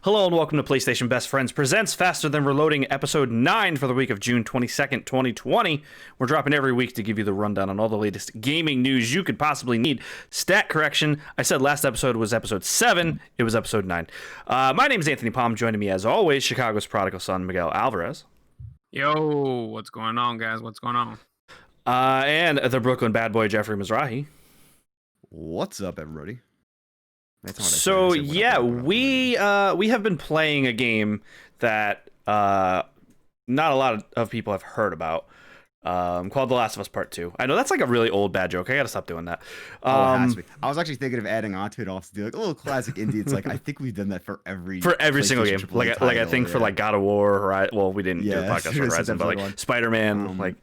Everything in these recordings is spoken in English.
Hello and welcome to PlayStation Best Friends presents Faster Than Reloading episode 9 for the week of June 22nd, 2020. We're dropping every week to give you the rundown on all the latest gaming news you could possibly need. Stat correction, I said last episode was episode 7, it was episode 9. My name is Anthony Palm, joining me as always, Chicago's prodigal son, Miguel Alvarez. Yo, what's going on, guys? What's going on? And the Brooklyn bad boy, Jeffrey Mizrahi. What's up, everybody? So yeah, we have been playing a game that not a lot of people have heard about, called The Last of Us Part 2. I know that's like a really old bad joke. I gotta stop doing that. It has to be. I was actually thinking of adding on to it also to do like a little classic indie. It's like I think we've done that for every single game. Like I think for like God of War, well, we didn't do a podcast for Horizon, but like Spider-Man,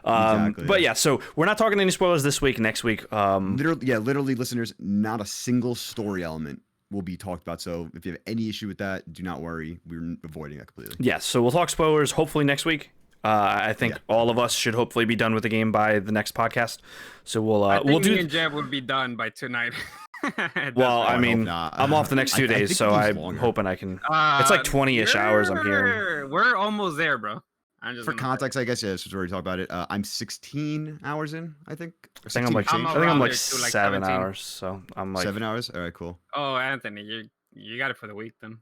exactly, but yeah, so we're not talking any spoilers this week. Next week, literally, listeners, not a single story element will be talked about. So if you have any issue with that, do not worry. We're avoiding that completely. Yes, so we'll talk spoilers hopefully next week. I think all of us should hopefully be done with the game by the next podcast. So we'll do. Me and Jeb would be done by tonight. Well, I mean, I'm off the next 2 days, so I'm hoping I can. It's like 20-ish hours. I'm hearing. We're almost there, bro. For context, I guess since we already talked about it, I'm 16 hours in. I think. I think I'm like 7 hours. So I'm like 7 hours. All right, cool. Oh, Anthony, you got it for the week then.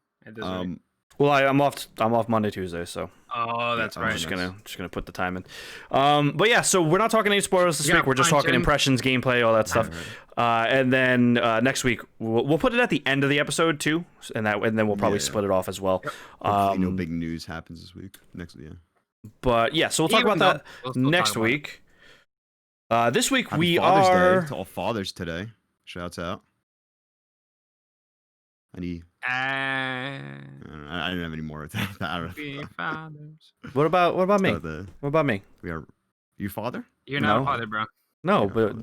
Well, I'm off Monday, Tuesday, so. Oh, that's right. I'm just gonna put the time in. But yeah, so we're not talking any spoilers this week. We're just talking impressions, gameplay, all that stuff. And then next week we'll put it at the end of the episode too, and then we'll probably split it off as well. No big news happens this week. But yeah, so we'll talk about that next week. This week Happy we Father's are Day to all fathers today. Shouts out. I don't have any more with that. I don't know. What about me? What about me? You father? You're not a father, bro. No, but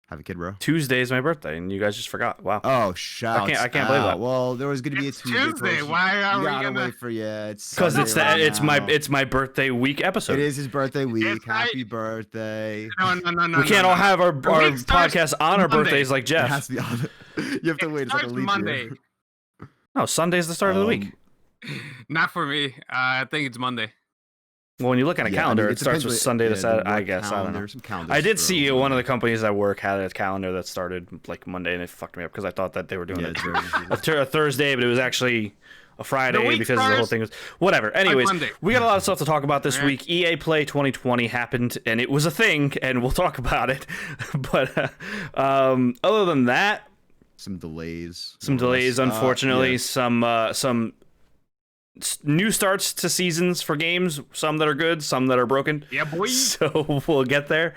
have a kid, bro. Tuesday is my birthday, and you guys just forgot. Wow. Oh, shouts! I can't believe that. Well, there was gonna be a Tuesday. Why are we gonna wait for you? It's because it's my birthday week episode. It is his birthday week. Happy birthday! No. We can't all have our podcast on our birthdays like Jeff. It has to be on. You have to wait. It's like a leap Monday. year. No, Sunday's the start of the week. Not for me. I think it's Monday. Well, when you look at a calendar, it starts with Sunday to Saturday. I guess I don't know. I did see one of the companies I work had a calendar that started like Monday, and it fucked me up because I thought that they were doing a Thursday, but it was actually a Friday because the whole thing was whatever. Anyways, we got a lot of stuff to talk about this week. EA Play 2020 happened, and it was a thing, and we'll talk about it. But other than that. Some delays, unfortunately. Some new starts to seasons for games. Some that are good, some that are broken. Yeah, boy. So we'll get there.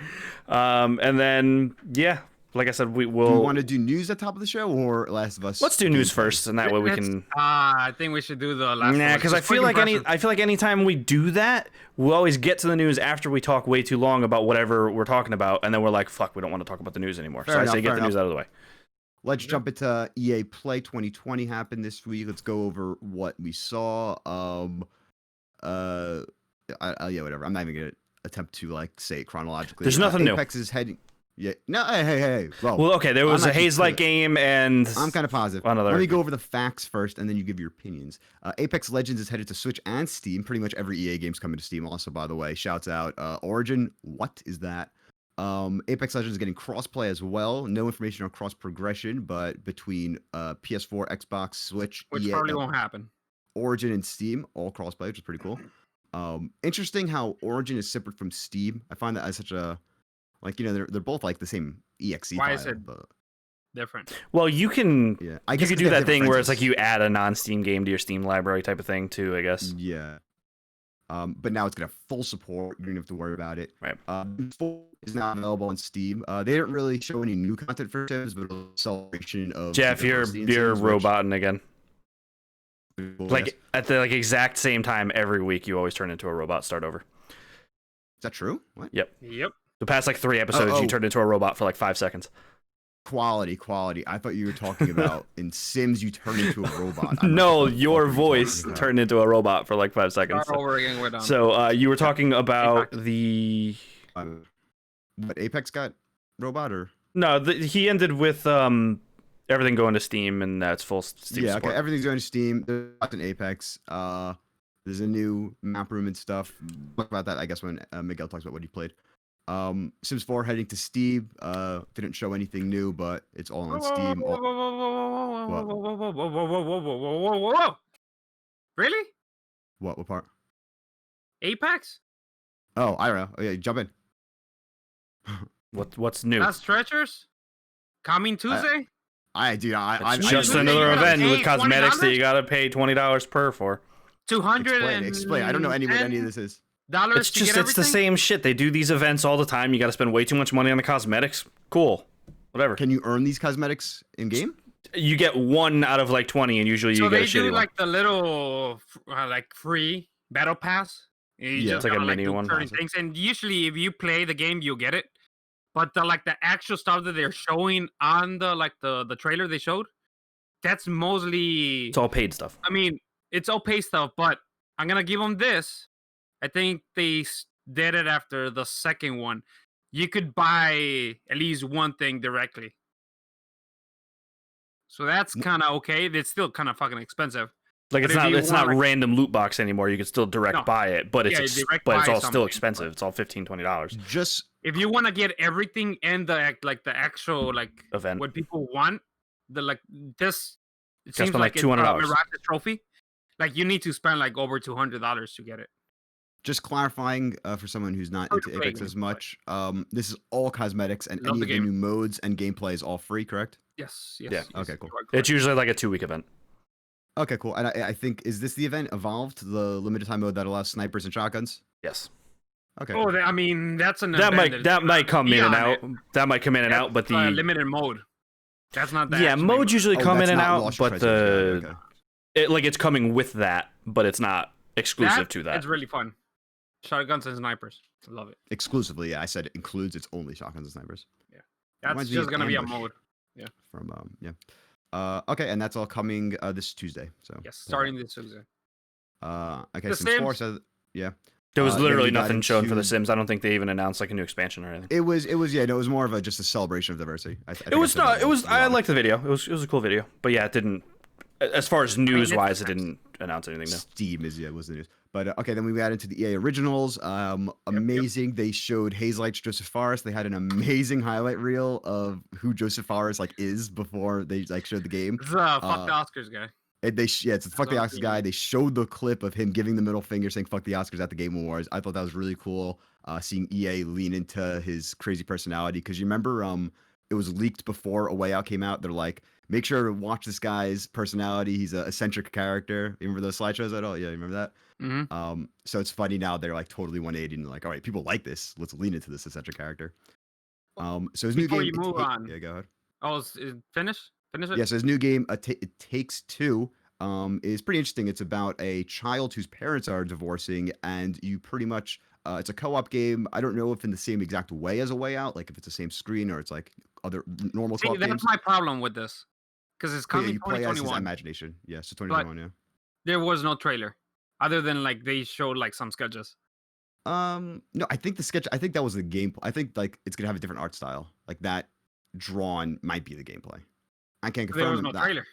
And then, yeah, like I said, we will. Do you want to do news at the top of the show or Last of Us? Let's do news first, and that way we can. I think we should do the Last of Us. Nah, because I feel like anytime we do that, we'll always get to the news after we talk way too long about whatever we're talking about, and then we're like, fuck, we don't want to talk about the news anymore. So I say get the news out of the way. Let's jump into EA Play 2020 happened this week. Let's go over what we saw. Whatever. I'm not even gonna attempt to like say it chronologically. There's nothing new. Apex is heading. Yeah. No. Hey. Well, okay. There was a Haze-like game, and I'm kind of positive. Let me go over the facts first, and then you give your opinions. Apex Legends is headed to Switch and Steam. Pretty much every EA game's coming to Steam. Also, by the way, shouts out. Origin. What is that? Apex Legends is getting crossplay as well. No information on cross progression, but between PS4, Xbox, Switch, which probably won't happen. Origin and Steam, all crossplay, which is pretty cool. Interesting how Origin is separate from Steam. I find that as such a they're both like the same exe. Why file, is it different? Well, you can I guess you can do that thing where it's like you add a non-Steam game to your Steam library type of thing too, I guess. Yeah. But now it's gonna have full support. You don't have to worry about it. Right. 4 is not available on Steam. They didn't really show any new content for Sims, but a celebration of. Jeff, you're roboting again. Like at the exact same time every week, you always turn into a robot. Start over. Is that true? What? Yep. Yep. The past 3 episodes, you turned into a robot for 5 seconds. Quality. I thought you were talking about in Sims you turn into a robot. No, your voice turned into a robot for 5 seconds. Start over again, we're done. So you were talking about the. What, Apex got robot or? No, he ended with Everything going to Steam, and that's full Steam support. Okay, everything's going to Steam. There's an Apex. There's a new map room and stuff. Talk about that, I guess, when Miguel talks about what he played. Sims 4 heading to Steam. Didn't show anything new, but it's all on Steam. Whoa. Really? What part? Apex? Oh, I don't know. Oh, yeah, jump in. What's new? That's Treasures? Coming Tuesday? It's just another event with cosmetics that you gotta pay $20 per for. Explain. I don't know what any of this is. It's the same shit. They do these events all the time. You gotta spend way too much money on the cosmetics. Cool. Whatever. Can you earn these cosmetics in game? You get 1 out of like 20, and usually you get a shitty one. So they do like the little like free battle pass. It's like a mini one. Things. And usually, if you play the game, you'll get it. But the actual stuff that they're showing on the trailer they showed, that's mostly it's all paid stuff. I mean, it's all paid stuff. But I'm gonna give them this. I think they did it after the second one. You could buy at least one thing directly. So that's kind of okay. It's still kind of fucking expensive. Like it's not random loot box anymore. You can still buy it, but it's all still expensive. It's all $15-$20. Just if you want to get everything and the actual event, what people want, this it seems like $200 Mirage trophy. Like you need to spend over $200 to get it. Just clarifying for someone who's not into Apex as much, this is all cosmetics, and any of the new modes and gameplay is all free, correct? Yes. Yeah. Okay, cool. It's usually like a 2-week event. Okay, cool. And I think, is this the event Evolved, the limited time mode that allows snipers and shotguns? Yes. Okay. Oh, I mean, that's an that might come in and out. That might come in and out, but the limited mode. That's not that. Yeah, modes usually come in and out, but it's coming with that, but it's not exclusive to that. It's really fun. Shotguns and snipers. I love it. Exclusively, yeah. I said it includes. It's only shotguns and snipers. Yeah. That's just gonna be a mode. Yeah. Okay, and that's all coming this Tuesday. So yes, starting this Tuesday. Okay, Sims 4 says there was literally nothing shown for The Sims. I don't think they even announced like a new expansion or anything. It was it was more of just a celebration of diversity. I liked the video. It was a cool video, but yeah, it didn't. As far as news wise, it didn't announce anything new. Steam was the news. But okay, then we got into the EA originals. Amazing. Yep. They showed Hazelight's Joseph Fares. They had an amazing highlight reel of who Joseph Fares is before they showed the game. It's fuck the Oscars guy. It's a fuck the Oscars guy. They showed the clip of him giving the middle finger saying fuck the Oscars at the Game Awards. I thought that was really cool. Seeing EA lean into his crazy personality, because you remember it was leaked before A Way Out came out. They're like, make sure to watch this guy's personality. He's an eccentric character. You remember those slideshows at all? Yeah, you remember that? Mm-hmm. So it's funny now they're totally 180 and like, all right, people like this. Let's lean into this eccentric character. So his new game. Before you move on. Yeah, go ahead. Oh, is it finished? Finish it? Yeah, so his new game, It Takes Two, is pretty interesting. It's about a child whose parents are divorcing, and you pretty much it's a co-op game. I don't know if in the same exact way as A Way Out, like if it's the same screen or it's like other normal co-op games. That's my problem with this, because it's coming 2021. Play as his imagination. Yeah, so 2021. Yeah. There was no trailer, other than they showed some sketches. No, I think the sketch. I think that was the gameplay. I think it's gonna have a different art style. Like that drawn might be the gameplay. I can't confirm. There was no trailer.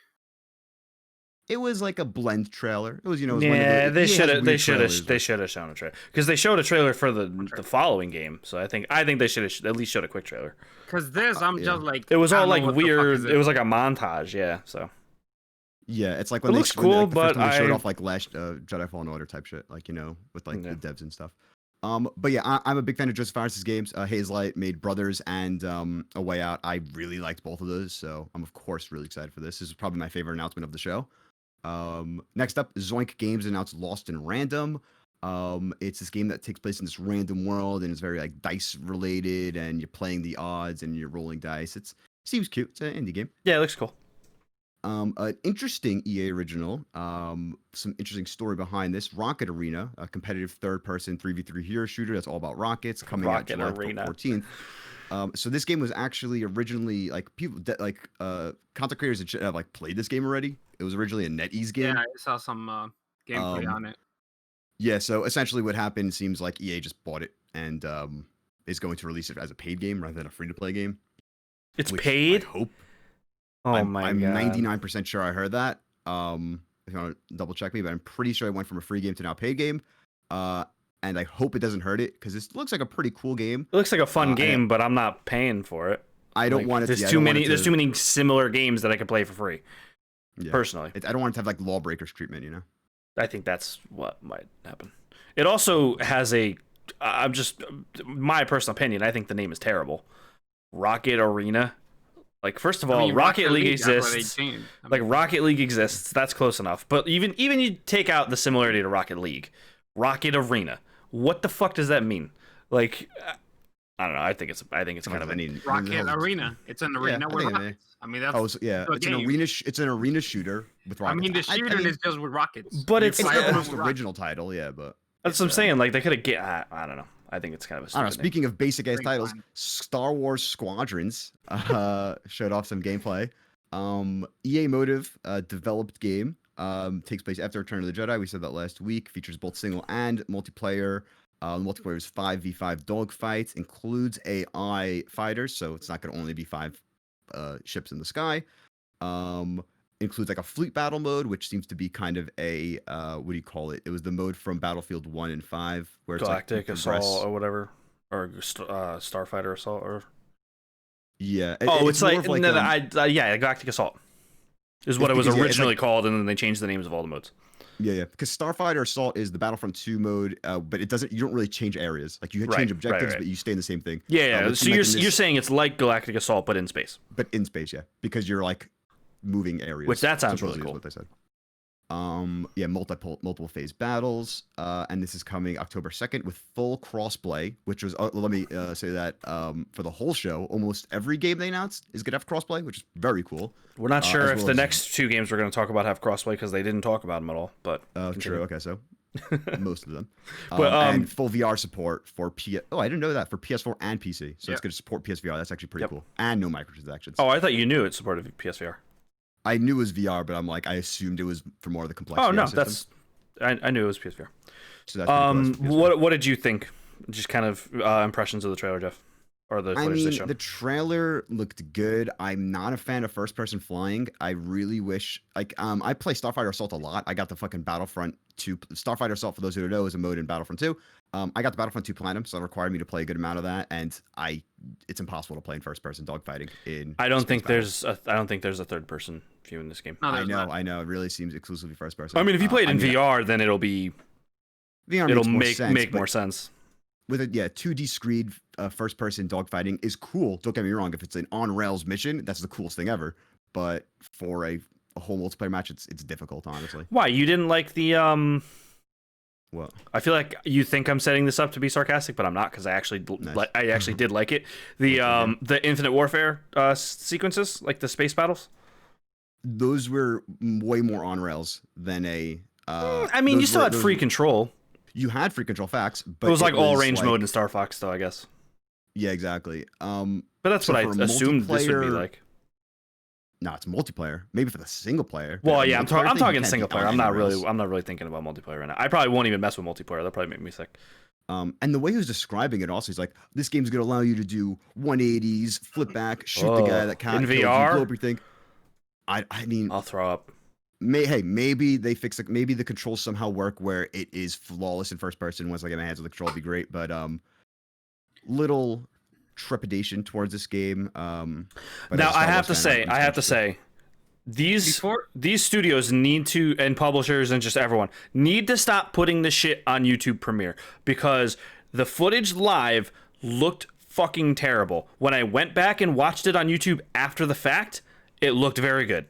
It was like a blend trailer. It was they should have shown a trailer, because they showed a trailer for the following game. So I think they should have at least showed a quick trailer. Because I'm just it was all weird. It was like a montage. Yeah. So. Yeah, it's like when it looks cool, but they showed off last Jedi Fallen Order type shit, with the devs and stuff. But yeah, I'm a big fan of Joseph Fares' games. Hazelight made Brothers and A Way Out. I really liked both of those, so I'm of course really excited for this. This is probably my favorite announcement of the show. Next up, Zoink Games announced Lost in Random. It's this game that takes place in this random world, and it's very dice related, and you're playing the odds and you're rolling dice. It seems cute. It's an indie game. Yeah, it looks cool. An interesting EA original, some interesting story behind this. Rocket Arena, a competitive third-person 3v3 hero shooter that's all about rockets, coming out July 14th. So this game was actually originally people content creators that have played this game already. It was originally a NetEase game. Yeah, I saw some gameplay on it. Yeah, so essentially what happened seems like EA just bought it and is going to release it as a paid game rather than a free-to-play game. It's paid? I hope. I'm 99% sure I heard that. If you want to double check me, but I'm pretty sure I went from a free game to now a paid game. And I hope it doesn't hurt it because this looks like a pretty cool game. It looks like a fun game, but I'm not paying for it. I don't want it. There's too many similar games that I could play for free. Yeah. Personally, I don't want it to have like Lawbreakers treatment. You know. I think that's what might happen. It also has I'm just my personal opinion. I think the name is terrible. Rocket Arena. Like, first of all, Rocket League exists. Rocket League exists. That's close enough. But even you take out the similarity to Rocket League. Rocket Arena. What the fuck does that mean? Like, I don't know. I think it's kind of a Rocket Arena. It's an arena with rockets. I mean, that's it's an arena. It's an arena shooter with rockets. I mean, the shooting is just with rockets. But it's not the most original title, but that's what I'm saying. Like, they could have I don't know. I think it's kind of a. I don't know. Speaking of basic ass titles, Star Wars Squadrons showed off some gameplay. EA Motive developed game. Takes place after Return of the Jedi. We said that last week. Features both single and multiplayer. Multiplayer is 5v5 dogfights. Includes AI fighters, so it's not going to only be 5 ships in the sky. Includes like a fleet battle mode, which seems to be kind of a what do you call it? It was the mode from Battlefield 1 and 5, where Galactic it's like Assault or whatever, or Starfighter Assault, or yeah. It's like Galactic Assault is what it was originally called, and then they changed the names of all the modes. Yeah, because Starfighter Assault is the Battlefront 2 mode, but it doesn't. You don't really change areas. Like, you change objectives, but you stay in the same thing. Yeah. So you're saying it's like Galactic Assault, but in space. But in space, yeah, because you're like moving areas. Which that sounds really cool. What they said. Multiple phase battles, and this is coming October 2nd with full crossplay, which was let me say that for the whole show, almost every game they announced is gonna have crossplay, which is very cool. We're not sure if the next 2 games we're going to talk about have crossplay because they didn't talk about them at all. But true. Okay, so most of them. And full VR support for I didn't know that, for PS4 and PC. So it's going to support PSVR. That's actually pretty cool. And no microtransactions. Oh, I thought you knew it supported PSVR. I knew it was VR, but I assumed it was for more of the complexity. Oh no, I knew it was PSVR. So that's what did you think? Just kind of impressions of the trailer, Jeff, or the footage they showed? The trailer looked good. I'm not a fan of first-person flying. I really wish, I play Starfighter Assault a lot. I got the fucking Battlefront 2. Starfighter Assault, for those who don't know, is a mode in Battlefront 2. I got the Battlefront 2 Platinum, so it required me to play a good amount of that, and it's impossible to play in first-person dogfighting. I don't think there's a third-person view in this game. No, I know. It really seems exclusively first-person. I mean, if you play it in VR, then it'll be VR. It'll make more sense. With a 2D screen first-person dogfighting is cool. Don't get me wrong. If it's an on-rails mission, that's the coolest thing ever. But for a whole multiplayer match, it's difficult, honestly. Why? You didn't like the What? I feel like you think I'm setting this up to be sarcastic, but I'm not, because I actually did like it. The Infinite Warfare sequences, like the space battles. Those were way more on rails than a. I mean, you still had free control. You had free control, facts, but it was like all range mode in Star Fox, though, I guess. Yeah, exactly. But that's what I assumed this would be like. No, it's multiplayer. Maybe for the single player. Well, yeah, I'm talking single player. I'm not really thinking about multiplayer right now. I probably won't even mess with multiplayer. That'll probably make me sick. And the way he was describing it, also, he's like, "This game's gonna allow you to do 180s, flip back, shoot the guy that can't in VR, blow everything." I mean, I'll throw up. Maybe they fix it. Maybe the controls somehow work where it is flawless in first person. Once I get my hands on the control, it'd be great. But little trepidation towards this game. Now I have to say, these studios need to, and publishers and just everyone need to stop putting this shit on YouTube Premiere, because the footage live looked fucking terrible. When I went back and watched it on YouTube after the fact, it looked very good.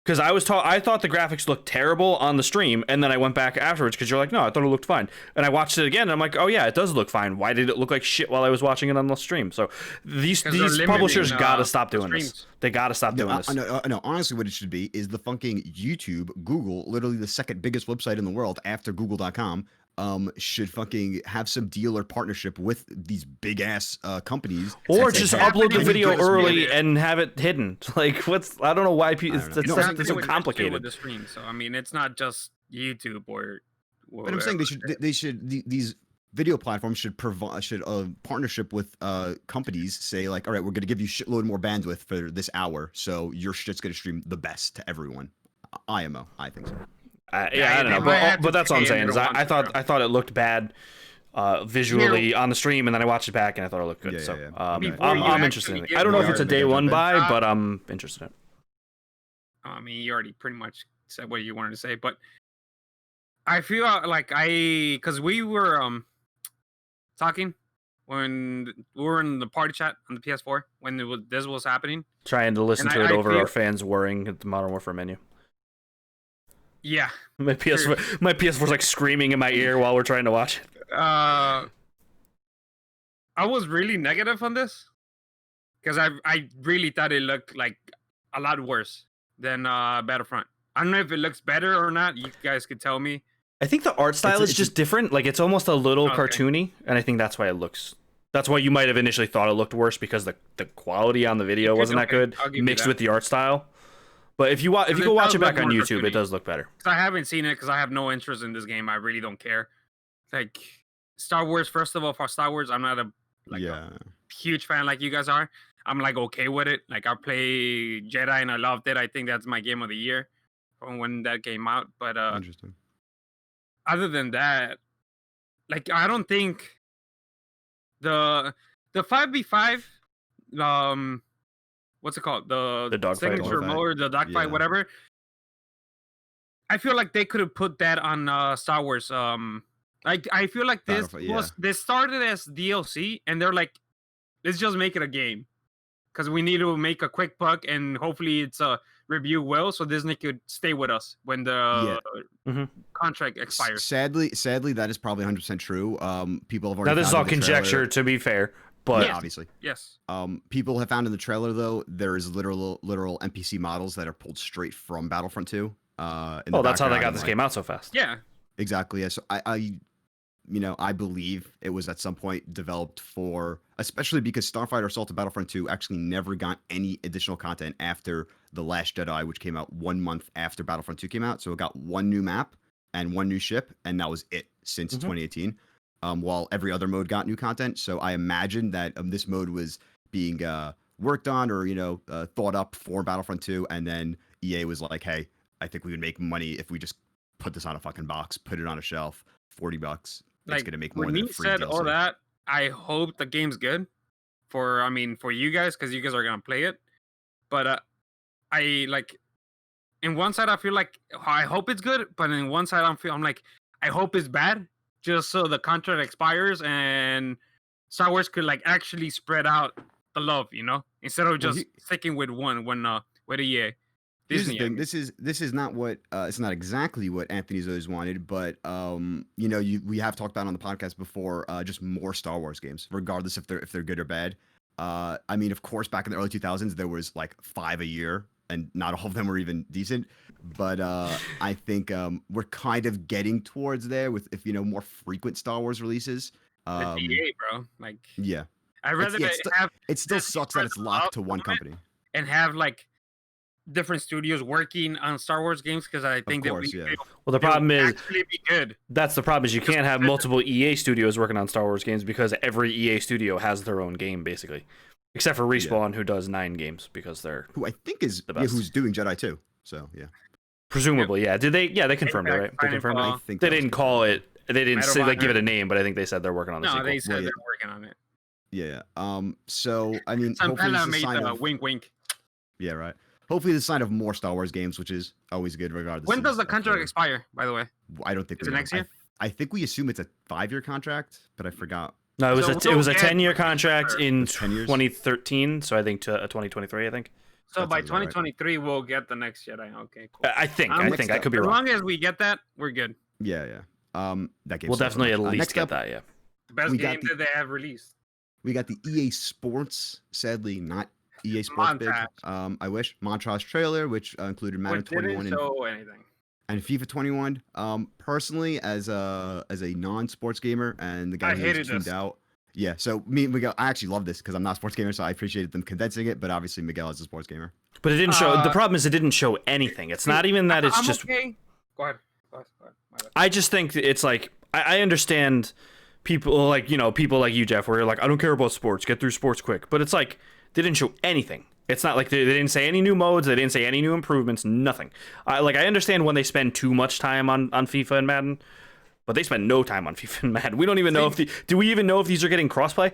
Because I thought the graphics looked terrible on the stream, and then I went back afterwards because you're like, no, I thought it looked fine. And I watched it again, and I'm like, oh yeah, it does look fine. Why did it look like shit while I was watching it on the stream? So these publishers gotta stop doing this. They gotta stop doing this. No, honestly, what it should be is the fucking YouTube, Google, literally the second biggest website in the world after Google.com, should fucking have some deal or partnership with these big ass companies, or just upload the video early and have it hidden. Like, I don't know why people. It's so complicated with the stream. So I mean, it's not just YouTube or. But I'm saying these video platforms should provide partnership with companies say like, all right, we're gonna give you shitload more bandwidth for this hour, so your shit's gonna stream the best to everyone. IMO, I think so. Yeah, I don't know, but that's what I'm saying. Is I thought it looked bad visually on the stream, and then I watched it back and I thought it looked good. I'm interested in it. I don't know if it's a day one buy, but I'm interested in it. I mean, you already pretty much said what you wanted to say, but I feel like because we were talking when we were in the party chat on the PS4 when this was happening, trying to listen to it over our fans whirring at the Modern Warfare menu. Yeah, my PS4's like screaming in my ear while we're trying to watch it. I was really negative on this because I really thought it looked like a lot worse than Battlefront. I don't know if it looks better or not. You guys could tell me. I think the art style is just different. Like it's almost a little cartoony, and I think that's why it looks. That's why you might have initially thought it looked worse because the quality on the video wasn't that good mixed with the art style. But if you go watch it back on YouTube, it does look better. I haven't seen it because I have no interest in this game. I really don't care. Like Star Wars, first of all, for Star Wars, I'm not a huge fan like you guys are. I'm like okay with it. Like I play Jedi and I loved it. I think that's my game of the year from when that came out. But interesting. Other than that, like I don't think the 5v5 what's it called? The dogfight mode, the dogfight, whatever. I feel like they could have put that on Star Wars. Like I feel like this started as DLC, and they're like, let's just make it a game because we need to make a quick buck, and hopefully it's a review well, so Disney could stay with us when the contract expires. Sadly, that is probably 100% true. People have already. Now this is all conjecture, to be fair. But obviously, yes. People have found in the trailer though there is literal NPC models that are pulled straight from Battlefront 2. That's how they got this game out so fast. Yeah, exactly. Yeah. So I believe it was at some point developed for, especially because Starfighter Assault to Battlefront 2 actually never got any additional content after The Last Jedi, which came out 1 month after Battlefront 2 came out. So it got one new map and one new ship, and that was it since 2018. While every other mode got new content. So I imagine that this mode was being worked on or, thought up for Battlefront 2. And then EA was like, hey, I think we would make money if we just put this on a fucking box, put it on a shelf, $40. It's going to make more than a free DLC. All that, I hope the game's good for you guys, because you guys are going to play it. But in one side, I feel like I hope it's good. But in one side, I'm like, I hope it's bad. Just so the contract expires and Star Wars could actually spread out the love, instead of just sticking with one with EA. Disney. This is not what it's not exactly what Anthony's always wanted, but we have talked about on the podcast before, just more Star Wars games, regardless if they're good or bad. Of course, back in the early 2000s, there was 5 a year, and not all of them were even decent. But I think we're kind of getting towards there with more frequent Star Wars releases. It's EA, bro. Yeah, I'd rather have. It still sucks that it's locked to one company and have different studios working on Star Wars games, because I think well, the problem is actually be good. That's the problem, is you can't have multiple EA studios working on Star Wars games, because every EA studio has their own game basically, except for Respawn, who does 9 games because they're who I think is the best. Who's doing Jedi too. So yeah. Presumably, yeah. Did they? Yeah, they confirmed it, right? They confirmed it. I think they didn't call it. They didn't say give it a name, but I think they said they're working on the sequel. No, they said they're working on it. Yeah. So some kind of made a wink, wink. Yeah, right. Hopefully, the sign of more Star Wars games, which is always good, regardless. When does the contract expire? By the way, I don't think. Is it next year? I think we assume it's a 5-year contract, but I forgot. No, it was a 10-year contract in 2013. So I think to 2023. I think. So by 2023, we'll get the next Jedi. Okay, cool. I think I could be wrong. As long as we get that, we're good. Yeah. That game. We'll definitely at least get that. Yeah. The best game that they have released. We got the EA Sports, sadly not EA Sports big. I wish Montage trailer, which included Madden 21 and FIFA 21. Personally, as a non-sports gamer and the guy who tuned out. Yeah, so me and Miguel, I actually love this because I'm not a sports gamer, so I appreciated them condensing it. But obviously, Miguel is a sports gamer. But it didn't show. The problem is it didn't show anything. It's not even that. I'm just. Okay. Go ahead. I just think it's I understand people like you, Jeff, where you're like, I don't care about sports, get through sports quick. But it's like they didn't show anything. It's not like they didn't say any new modes, they didn't say any new improvements, nothing. I understand when they spend too much time on FIFA and Madden, but they spend no time on FIFA and Madden. We don't even know do we even know if these are getting crossplay?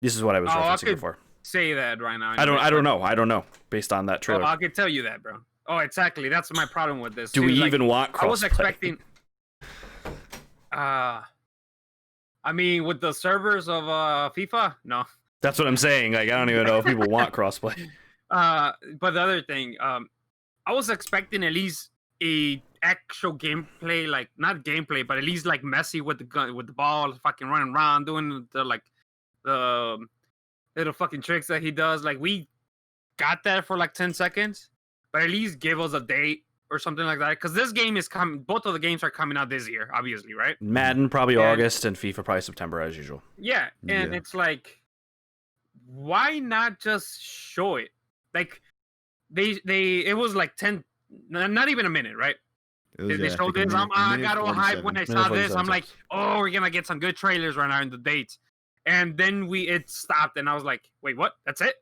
This is what I was referencing before. Say that right now. I don't know based on that trailer. I could tell you that, bro. Oh, exactly. That's my problem with this. Do we even want crossplay? I was expecting. I mean, with the servers of FIFA, no. That's what I'm saying. Like, I don't even know if people want crossplay. But the other thing, I was expecting at least a actual gameplay, like not gameplay, but at least like Messi with the gun, with the ball, fucking running around, doing the little fucking tricks that he does. Like, we got that for like 10 seconds, but at least give us a date or something like that. Because this game is coming. Both of the games are coming out this year, obviously, right? Madden probably August and FIFA probably September as usual. Yeah, and it's like, why not just show it? Like, it was like 10, not even a minute, right? They showed this. I got all hyped when I saw this. I'm like, oh, we're gonna get some good trailers right now in the dates. And then it stopped, and I was like, wait, what? That's it?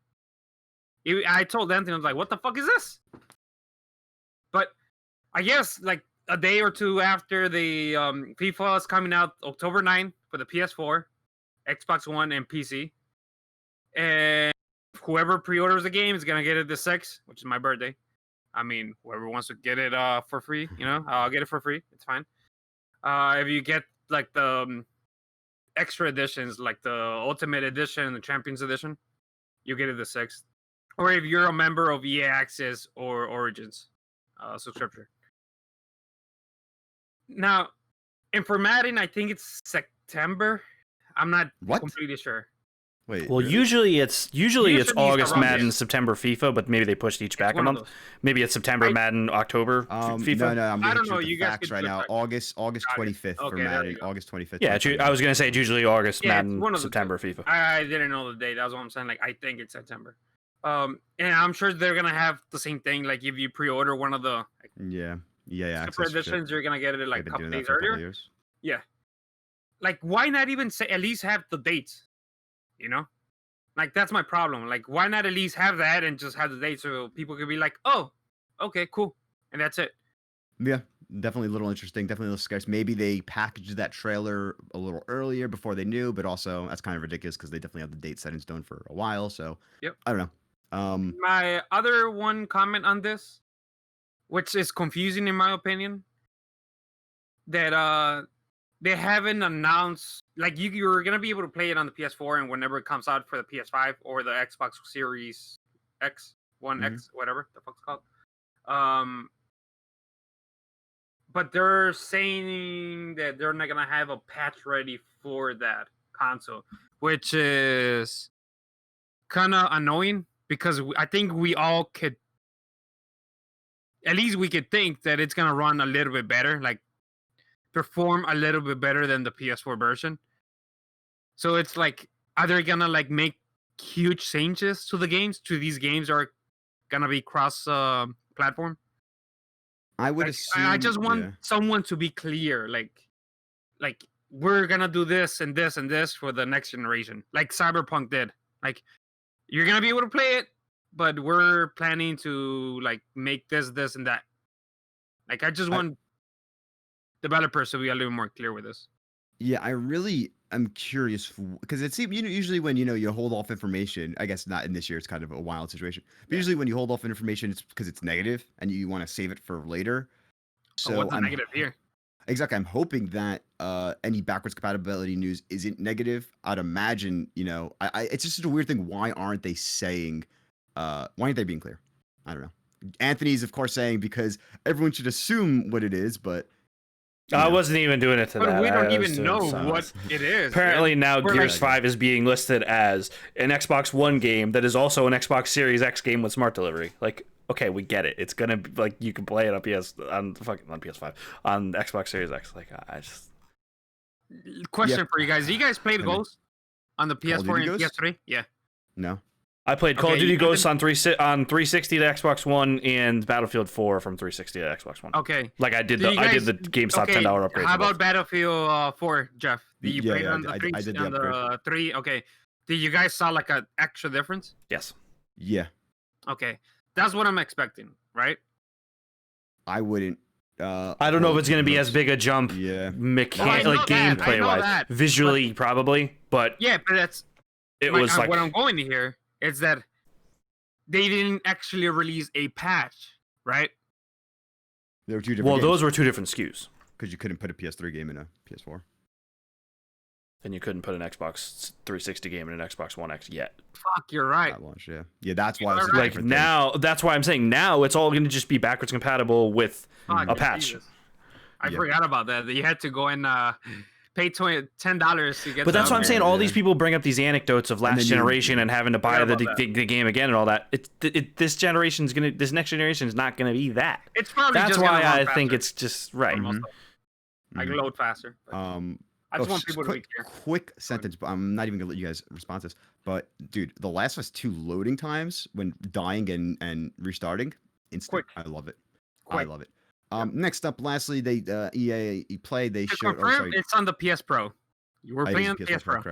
I told Anthony, I was like, what the fuck is this? But I guess like a day or two after the FIFA is coming out, October 9th for the PS4, Xbox One, and PC. And whoever pre-orders the game is going to get it the 6th, which is my birthday. I mean, whoever wants to get it for free, I'll get it for free. It's fine. If you get like the extra editions, like the Ultimate Edition and the Champions Edition, you get it the 6th. Or if you're a member of EA Access or Origins subscription. Now, and for Madden, I think it's September. I'm not completely sure. Wait. Well, really? Usually it's August Madden, September FIFA, but maybe they pushed each back a month. Maybe it's September Madden, October FIFA. No, I'm looking at the facts right now. August 25th for Madden. August 25th. Yeah, I was gonna say it's usually August Madden, September FIFA. I didn't know the date. That's what I'm saying. Like, I think it's September. And I'm sure they're gonna have the same thing. Like, if you pre-order one of the super editions, you're gonna get it like a couple days earlier. Yeah. Like, why not even say at least have the dates? Like, that's my problem. Like, why not at least have that and just have the date so people could be like, oh, okay, cool, and that's it. Yeah, definitely a little interesting, definitely a little scarce. Maybe they packaged that trailer a little earlier before they knew, but also that's kind of ridiculous because they definitely have the date set in stone for a while. So yep, I don't know. My other one comment on this, which is confusing in my opinion, that they haven't announced, like, you're going to be able to play it on the PS4 and whenever it comes out for the PS5 or the Xbox Series X, One X, whatever the fuck's called. But they're saying that they're not going to have a patch ready for that console, which is kind of annoying because I think we all could, at least we could think that it's going to run a little bit better, like, perform a little bit better than the PS4 version. So it's like, are they gonna like make huge changes to the games? To these games are gonna be cross platform? I would assume. I just want someone to be clear, like we're gonna do this and this and this for the next generation, like Cyberpunk did. Like, you're gonna be able to play it, but we're planning to like make this and that. Like, I just want developers to be a little more clear with this. Yeah, I really am curious because it seems usually when you hold off information, I guess not in this year, it's kind of a wild situation. But usually when you hold off information, it's because it's negative and you want to save it for later. So what's the negative here? Exactly. I'm hoping that any backwards compatibility news isn't negative. I'd imagine, it's just a weird thing. Why aren't they saying? Why aren't they being clear? I don't know. Anthony's of course saying because everyone should assume what it is, but. I wasn't even doing it to that. But we don't even know what it is. Apparently now Gears 5 is being listed as an Xbox One game that is also an Xbox Series X game with smart delivery. Like, okay, we get it. It's gonna be like you can play it on PS5 on Xbox Series X. Like, I just question for you guys: do you guys play Ghost on the PS4 and PS3? Yeah. No. I played Call of Duty Ghosts on 360 to Xbox One and Battlefield 4 from 360 to Xbox One. Okay. Like I did the GameStop $10 upgrade. How about Battlefield 4, Jeff? Did you play it on the 3? Okay. Did you guys saw like an extra difference? Yes. Yeah. Okay. That's what I'm expecting, right? I wouldn't. I don't know if it's going to be as big a jump. Yeah. Gameplay wise, visually probably, but yeah, but that's what I'm going to hear is that they didn't actually release a patch, right? There were two different. Well, those were two different SKUs because you couldn't put a PS3 game in a PS4. And you couldn't put an Xbox 360 game in an Xbox One X yet. Fuck, you're right. At launch, yeah, that's why. Like now, that's why I'm saying now it's all going to just be backwards compatible with a patch. Jesus. I forgot about that. You had to go and pay $10 to get. But that's what I'm saying. All these people bring up these anecdotes of last generation and having to buy the game again and all that. This next generation is not going to be that. It's probably that's why I think it's just right. I can load faster. I just want people to be clear. Quick sentence, but I'm not even gonna let you guys respond to this. But dude, the Last of Us 2 loading times when dying and restarting, instant. Quick. I love it. Quick. I love it. Next up, lastly, EA Play. They showed. It's on the PS Pro. You were playing on the PS Pro.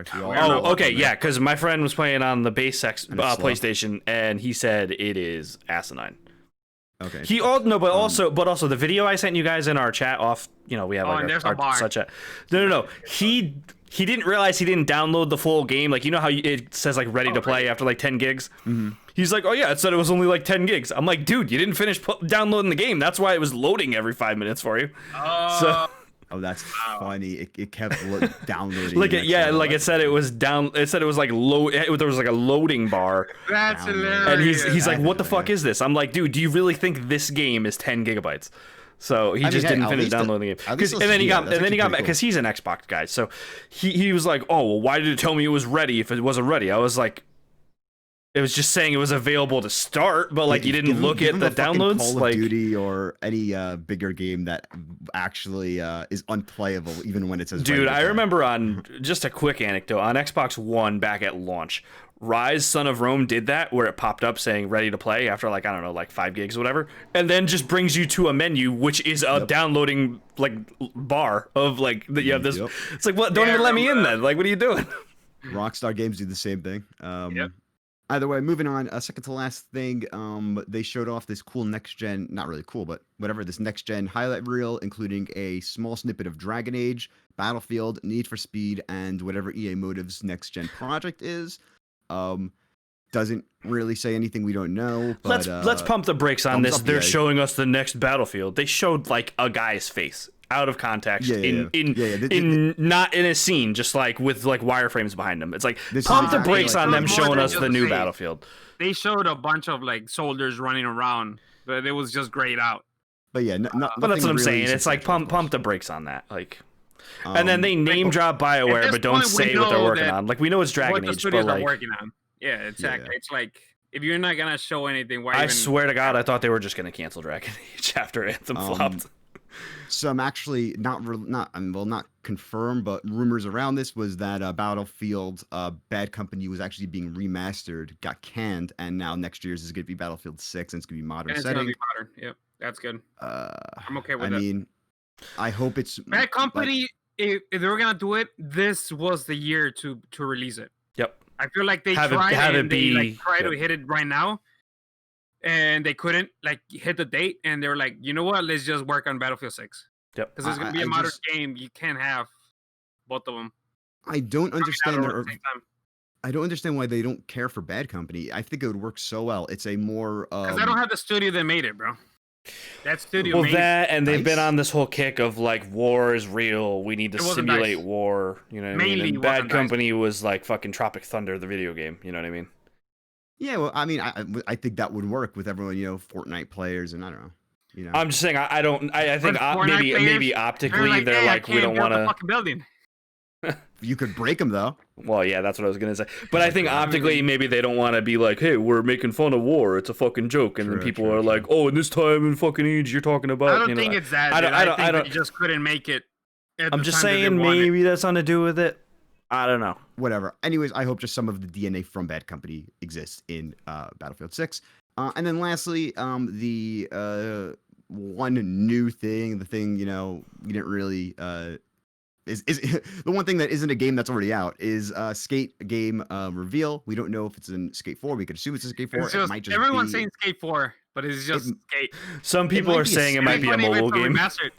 Okay, yeah, because my friend was playing on the base PlayStation, and he said it is asinine. Okay. But also the video I sent you guys in our chat off. We have our chat. No. He didn't realize he didn't download the full game. Like how it says like ready to play after like 10 gigs. Mm-hmm. He's like, oh yeah, it said it was only like 10 gigs. I'm like, dude, you didn't finish downloading the game. That's why it was loading every 5 minutes for you. Oh, that's funny. It kept downloading. It said it was down. It said it was like low. There was like a loading bar. That's hilarious. And he's like, what the fuck is this? I'm like, dude, do you really think this game is 10 gigabytes? So he didn't finish downloading the game. And then he got back because he's an Xbox guy. So he was like, oh, well, why did it tell me it was ready if it wasn't ready? I was like, it was just saying it was available to start, but like you didn't look at the downloads. Call of Duty or any bigger game that actually is unplayable, even when it says. Dude, I remember on just a quick anecdote on Xbox One back at launch, Rise Son of Rome did that where it popped up saying ready to play after like 5 gigs or whatever, and then just brings you to a menu which is a downloading like bar of like that you have this. Yep. It's like, what? Don't even let me in then. Like, what are you doing? Rockstar Games do the same thing. Either way, moving on, second to last thing, they showed off this cool next-gen, not really cool, but whatever, this next-gen highlight reel, including a small snippet of Dragon Age, Battlefield, Need for Speed, and whatever EA Motive's next-gen project is. Doesn't really say anything we don't know. But, let's pump the brakes on this. They're showing us the next Battlefield. They showed, like, a guy's face. Out of context, not in a scene, just like with like wireframes behind them. It's like pump the brakes on them showing us the new Battlefield. They showed a bunch of like soldiers running around, but it was just grayed out. But yeah, but that's what I'm saying. It's like pump the brakes on that, like. And then they name drop BioWare, but don't say what they're working on. Like we know it's Dragon Age, but like working on. Yeah, exactly. It's like if you're not gonna show anything, why? I swear to God, I thought they were just gonna cancel Dragon Age after Anthem flopped. Some actually not confirmed, but rumors around this was that Battlefield Bad Company was actually being remastered, got canned, and now next year's is going to be Battlefield 6, and it's going to be modern setting. It's going to be modern. Yep, that's good. I'm okay with that. I mean, I hope it's Bad Company. If they were going to do it, this was the year to release it. Yep. I feel like they tried to hit it right now. And they couldn't like hit the date, and they were like, you know what? Let's just work on Battlefield 6. Yep. Because there's gonna be a modern game. You can't have both of them. I don't understand. I don't understand why they don't care for Bad Company. I think it would work so well. It's a more because I don't have the studio that made it, bro. That studio. Well, and they've been on this whole kick of like war is real. We need to simulate war. You know what I mean? And Bad Company was like fucking Tropic Thunder, the video game. You know what I mean? Yeah, well, I mean, I think that would work with everyone, Fortnite players, and I don't know, I'm just saying, I think maybe optically they're like we don't want to. Fucking building. You could break them though. Well, yeah, that's what I was gonna say. But I think optically, maybe they don't want to be like, hey, we're making fun of war. It's a fucking joke, and then people are like, oh, in this time in fucking age, you're talking about. I don't think it's that. I think they just couldn't make it. I'm just saying, maybe that's something to do with it. I don't know. whatever. Anyways, I hope just some of the DNA from Bad Company exists in Battlefield 6. And then lastly, the one new thing, the thing we didn't really is the one thing that isn't a game that's already out is Skate game reveal. We don't know if it's in Skate 4. We could assume it's in Skate 4. It's just, everyone's saying Skate 4, but it's just Skate. Some people are saying it might be a mobile game. Remastered.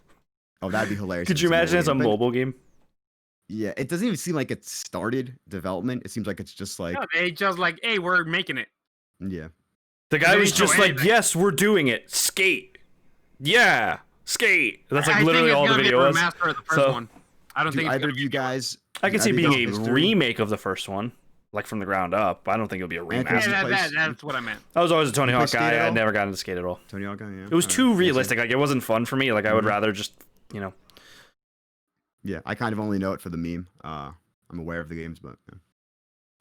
Oh, that'd be hilarious. Could you imagine it's a mobile game? Yeah, it doesn't even seem like it started development. It seems like it's just like they just like, hey, we're making it. Yeah. The guy was just like, yes, we're doing it. Skate. Yeah, Skate. That's like literally all the video was. I don't think either of you guys. I can see being a remake of the first one, like from the ground up. I don't think it'll be a remaster. Yeah, that's what I meant. I was always a Tony Hawk guy. I never got into Skate at all. Tony Hawk guy, yeah. It was too realistic. Like it wasn't fun for me. Like I would rather just, Yeah, I kind of only know it for the meme. I'm aware of the games, but. Yeah.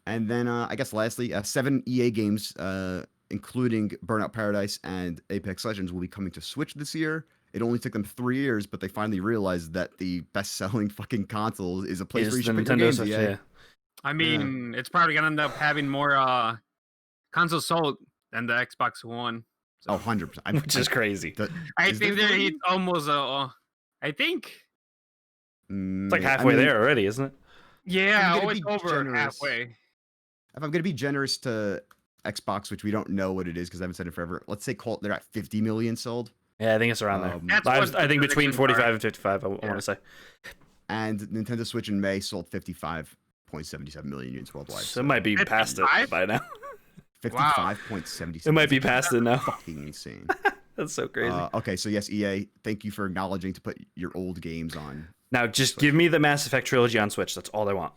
And then I guess lastly, 7 EA games, including Burnout Paradise and Apex Legends, will be coming to Switch this year. It only took them 3 years, but they finally realized that the best-selling fucking console is a place where you should put your games. Yeah. I mean, it's probably gonna end up having more consoles sold than the Xbox One. So. 100%, which is crazy. I think it's almost. I think it's like halfway there already, isn't it? Yeah, it's over halfway. If I'm gonna be generous to Xbox, which we don't know what it is because I haven't said it forever. Let's say they're at 50 million sold. Yeah, I think it's around there. I think between 45 and 55, I want to say. And Nintendo Switch in May sold 55.77 million units worldwide. So it might be past it by now. 55.77. It might be past it now. Fucking insane. That's so crazy. Okay, so yes, EA, thank you for acknowledging to put your old games on. Now, just give me the Mass Effect trilogy on Switch. That's all I want.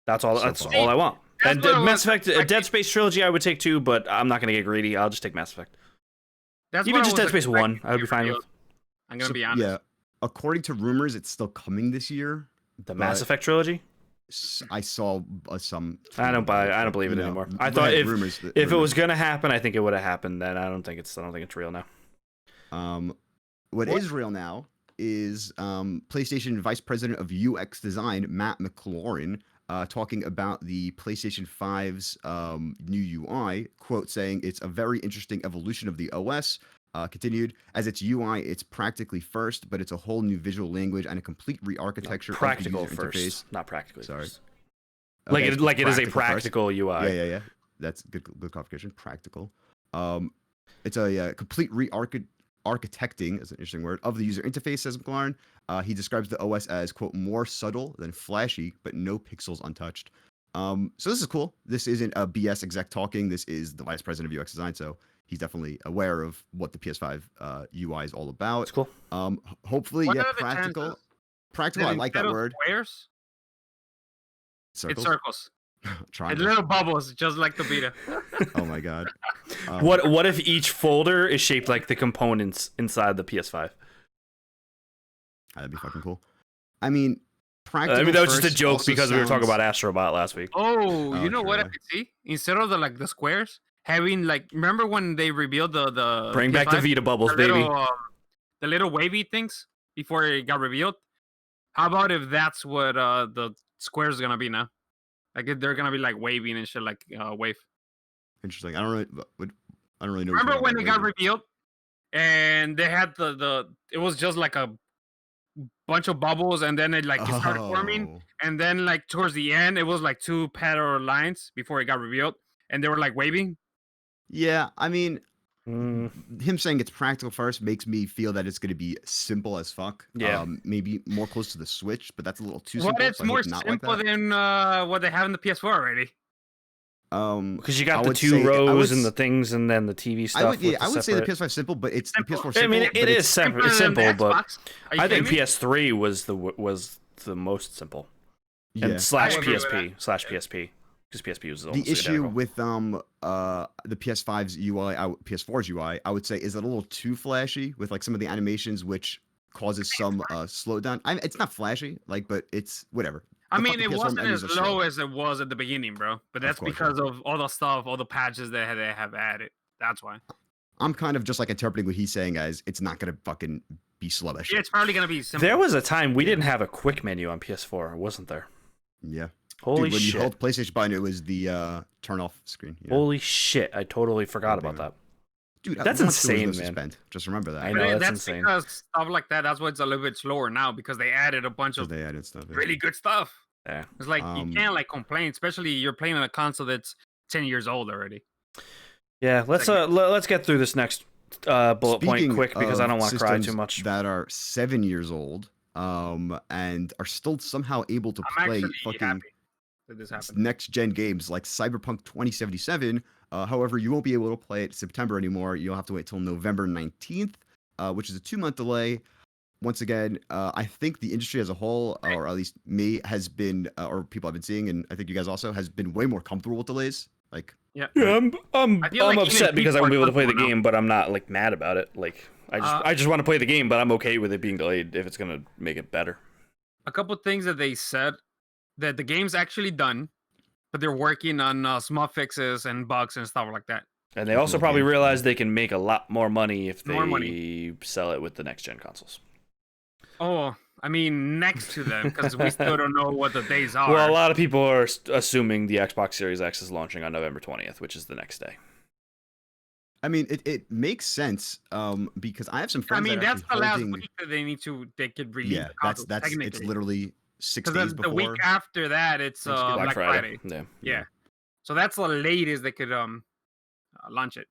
That's all I want. And Mass Effect, Dead Space trilogy, I would take 2, but I'm not gonna get greedy. I'll just take Mass Effect. Even just Dead Space 1, I would be fine with. I'm gonna be honest. Yeah, according to rumors, it's still coming this year. The Mass Effect trilogy. I saw some. I don't believe it anymore. I thought if it was gonna happen, I think it would have happened. Then I don't think it's real now. What is real now is PlayStation Vice President of UX Design Matt McLaurin. Talking about the PlayStation 5's new UI, quote, saying it's a very interesting evolution of the OS. Continued, as its UI, it's practically first, but it's a whole new visual language and a complete re-architecture of the user first. Interface. Not practically Sorry. First. Okay, it is a practical first. UI. Yeah. That's good clarification. Practical. It's a complete re-architecting, is an interesting word, of the user interface, says McLaurin. He describes the OS as, quote, more subtle than flashy, but no pixels untouched. So this is cool. This isn't a BS exec talking. This is the vice president of UX design, so he's definitely aware of what the PS5 UI is all about. It's cool. Hopefully, practical. Practical, I like that word. Squares? Circles? It's circles. It's little bubbles, just like the Vita. Oh my god. What if each folder is shaped like the components inside the PS5? That'd be fucking cool. I mean, practical. That was just a joke because we were talking about Astrobot last week. Oh, you know what I could see? Instead of the squares, having remember when they revealed the bring PS5? Back the Vita bubbles, baby. The little wavy things before it got revealed. How about if that's what the squares are gonna be now? Like they're gonna be waving and shit, like wave. Interesting. I don't really know. Remember when it got revealed, and they had it was just like a bunch of bubbles, and then it started forming, and then towards the end, it was like 2 parallel lines before it got revealed, and they were waving. Yeah, I mean, him saying it's practical first makes me feel that it's going to be simple as fuck. Yeah, maybe more close to the Switch, but that's a little too simple. But it's more simple than what they have in the PS4 already. Because you got the 2 rows and the things, and then the TV stuff. I would say the PS5 is simple, but it's the PS4 simple. I mean, it is simple. It's simple, but I think PS3 was the most simple. Yeah. And /PSP because PSP was the issue with the PS5's UI, PS4's UI. I would say is it a little too flashy with some of the animations, which causes some slowdown. It's not flashy, but it's whatever. I mean, it wasn't as low as it was at the beginning, bro. But that's because of all the stuff, all the patches that they have added. That's why. I'm kind of just interpreting what he's saying as it's not gonna fucking be slow as shit. Yeah, it's probably gonna be simple. There was a time we didn't have a quick menu on PS4, wasn't there? Yeah. Holy Dude, when shit. you held PlayStation button, it was the turn off screen. Holy shit. I totally forgot about that. Dude, that's insane, man. Suspend. Just remember that. I know, that's insane. Because stuff like that's why it's a little bit slower now, because they added a bunch of really good stuff. Yeah. It's like you can't like complain, especially you're playing on a console that's 10 years old already. Yeah, let's get through this next bullet point quick, because I don't want to cry too much. That are 7 years old and are still somehow able to play fucking next gen games like Cyberpunk 2077. However, you won't be able to play it September anymore. You'll have to wait till November 19th, which is a 2-month delay. Once again, I think the industry as a whole, or at least me, has been, or people I've been seeing, and I think you guys also, has been way more comfortable with delays. Like, I'm upset because I won't be able to play the game, but I'm not like mad about it. Like, I just want to play the game, but I'm okay with it being delayed if it's gonna make it better. A couple things that they said, that the game's actually done, but they're working on small fixes and bugs and stuff like that. And they also probably realize they can make a lot more money if they sell it with the next gen consoles. Oh, I mean, next to them, because we still don't know what the days are. Well, a lot of people are assuming the Xbox Series X is launching on November 20th, which is the next day. I mean, it makes sense because I have some friends. I mean, that's the last week that they could release. Yeah, that's it's literally 6 days before. The week after that, it's Black Friday. Yeah. So that's the latest they could launch it.